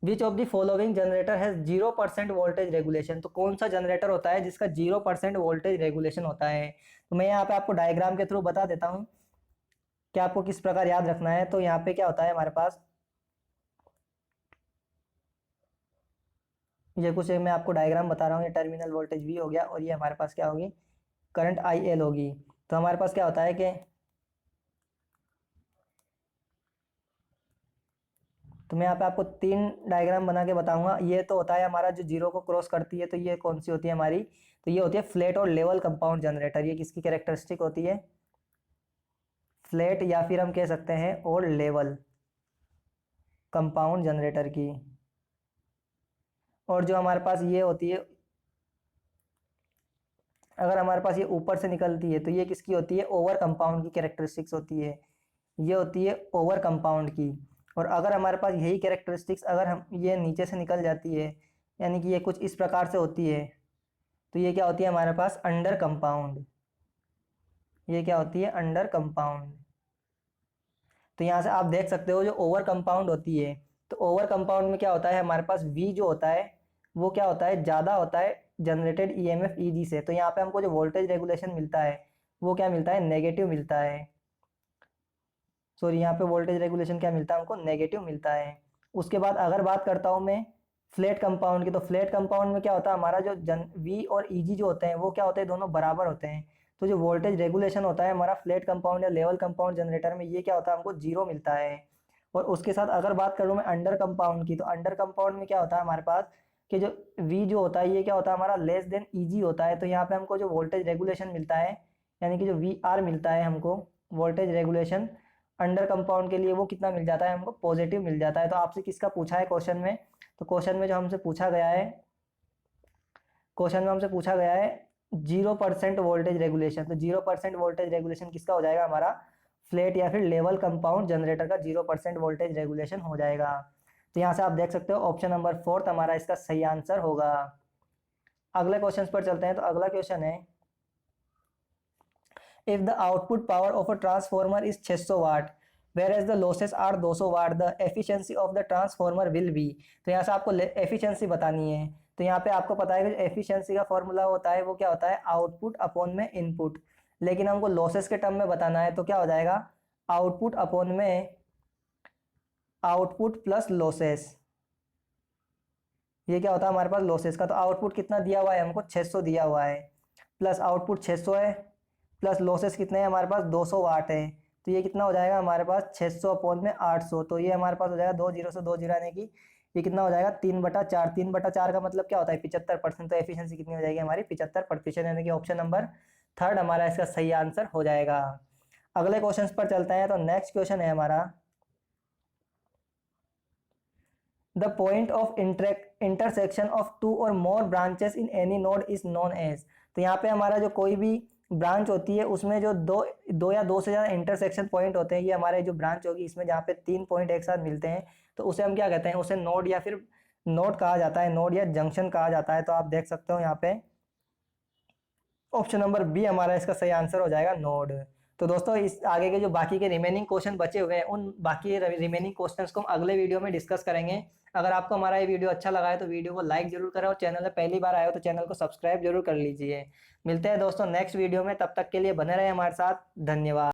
which of the following generator has 0% voltage regulation. तो कौन सा जनरेटर होता है जिसका 0% वोल्टेज रेगुलेशन होता है। तो मैं यहाँ पे आपको डायग्राम के थ्रू बता देता हूँ कि आपको किस प्रकार याद रखना है। तो यहाँ पे क्या होता है हमारे पास, ये कुछ मैं आपको डायग्राम बता रहा हूँ, ये टर्मिनल वोल्टेज वी हो गया और ये हमारे पास क्या होगी, करंट आई एल होगी। तो हमारे पास क्या होता है कि तो मैं यहाँ पे आपको 3 डायग्राम बना के बताऊंगा। ये तो होता है हमारा जो जीरो को क्रॉस करती है, तो ये कौन सी होती है हमारी, तो ये होती है फ्लैट और लेवल कंपाउंड जनरेटर। ये किसकी कैरेक्टरिस्टिक होती है, फ्लैट या फिर हम कह सकते हैं और लेवल कंपाउंड जनरेटर की। और जो हमारे पास ये होती है, अगर हमारे पास ये ऊपर से निकलती है तो ये किसकी होती है, ओवर कंपाउंड की कैरेक्टरिस्टिक्स होती है। ये होती है ओवर कंपाउंड की। और अगर हमारे पास यही कैरेक्टरिस्टिक्स अगर हम ये नीचे से निकल जाती है, यानी कि ये कुछ इस प्रकार से होती है, तो ये क्या होती है हमारे पास, अंडर कंपाउंड। ये क्या होती है, अंडर कंपाउंड। तो यहाँ से आप देख सकते हो जो ओवर कंपाउंड होती है, तो ओवर कंपाउंड में क्या होता है हमारे पास, वी जो होता है वो क्या होता है, ज़्यादा होता है जनरेटेड ईएमएफ ईजी से। तो यहाँ पे हमको जो वोल्टेज रेगुलेशन मिलता है वो क्या मिलता है, नेगेटिव मिलता है। सॉरी, यहाँ पे वोल्टेज रेगुलेशन क्या मिलता है हमको, नेगेटिव मिलता है। उसके बाद अगर बात करता हूँ मैं फ्लैट कंपाउंड की, तो फ्लैट कंपाउंड में क्या होता है हमारा जो वी और ईजी जो होते हैं वो क्या होते हैं, दोनों बराबर होते हैं। तो जो वोल्टेज रेगुलेशन होता है हमारा फ्लैट कंपाउंड या लेवल कंपाउंड जनरेटर में, ये क्या होता है हमको जीरो मिलता है। और उसके साथ अगर बात करूँ मैं अंडर कंपाउंड की, तो अंडर कंपाउंड में क्या होता है हमारे पास कि जो वी जो होता है ये क्या होता है हमारा लेस देन ईजी होता है। तो यहाँ पे हमको जो वोल्टेज रेगुलेशन मिलता है, यानी कि जो वी आर मिलता है हमको वोल्टेज रेगुलेशन अंडर कंपाउंड के लिए, वो कितना मिल जाता है हमको, पॉजिटिव मिल जाता है। तो आपसे किसका पूछा है क्वेश्चन में, तो क्वेश्चन में जो हमसे पूछा गया है, क्वेश्चन में हमसे पूछा गया है 0% वोल्टेज रेगुलेशन। तो 0% वोल्टेज रेगुलेशन किसका हो जाएगा हमारा, फ्लैट या फिर लेवल कंपाउंड जनरेटर का 0% वोल्टेज रेगुलेशन हो जाएगा। तो यहाँ से आप देख सकते हो ऑप्शन नंबर 4 हमारा इसका सही आंसर होगा। अगले क्वेश्चन पर चलते हैं। तो अगला क्वेश्चन है, if the output power of a transformer is 600 watt whereas the losses are 200 watt, the efficiency of the transformer will be। तो यहाँ से आपको एफिशिएंसी बतानी है। तो यहाँ पे आपको पता है कि एफिशिएंसी का फॉर्मूला होता है वो क्या होता है, आउटपुट अपॉन में इनपुट। लेकिन हमको लॉसेस के टर्म में बताना है, तो क्या हो जाएगा, आउटपुट अपॉन में आउटपुट प्लस लॉसेस। ये क्या होता है हमारे पास लॉसेस का। तो आउटपुट कितना दिया हुआ है हमको, 600 दिया हुआ है, प्लस आउटपुट 600 है, प्लस लॉसेस कितने हैं हमारे पास, 200 वाट है। तो ये कितना हो जाएगा हमारे पास, 600 अपॉन में 800। तो ये हमारे पास हो जाएगा 2 जीरो से 2 जीरो आने की, ये कितना हो जाएगा, 3/4। 3/4 का मतलब क्या होता है, 75%। तो एफिशिएंसी कितनी हो जाएगी हमारी, 75%, यानी कि ऑप्शन नंबर 3 हमारा इसका सही आंसर हो जाएगा। अगले क्वेश्चन पर चलते हैं। तो नेक्स्ट क्वेश्चन है हमारा, the point of intersection of two or more branches in any node is known as. तो यहाँ पे हमारा जो कोई भी ब्रांच होती है उसमें जो दो या दो से ज़्यादा इंटरसेक्शन पॉइंट होते हैं, ये हमारे जो ब्रांच होगी इसमें जहाँ पे 3 पॉइंट एक साथ मिलते हैं, तो उसे हम क्या कहते हैं, उसे नोड या फिर नोड कहा जाता है, नोड या जंक्शन कहा जाता है। तो आप देख सकते हो यहाँ पे ऑप्शन नंबर बी हमारा इसका सही आंसर हो जाएगा, नोड। तो दोस्तों इस आगे के जो बाकी के रिमेनिंग क्वेश्चन बचे हुए हैं, उन बाकी रिमेनिंग क्वेश्चंस को हम अगले वीडियो में डिस्कस करेंगे। अगर आपको हमारा ये वीडियो अच्छा लगा है तो वीडियो को लाइक जरूर करें, और चैनल में पहली बार आए हो तो चैनल को सब्सक्राइब जरूर कर लीजिए। मिलते हैं दोस्तों नेक्स्ट वीडियो में, तब तक के लिए बने रहे हमारे साथ। धन्यवाद।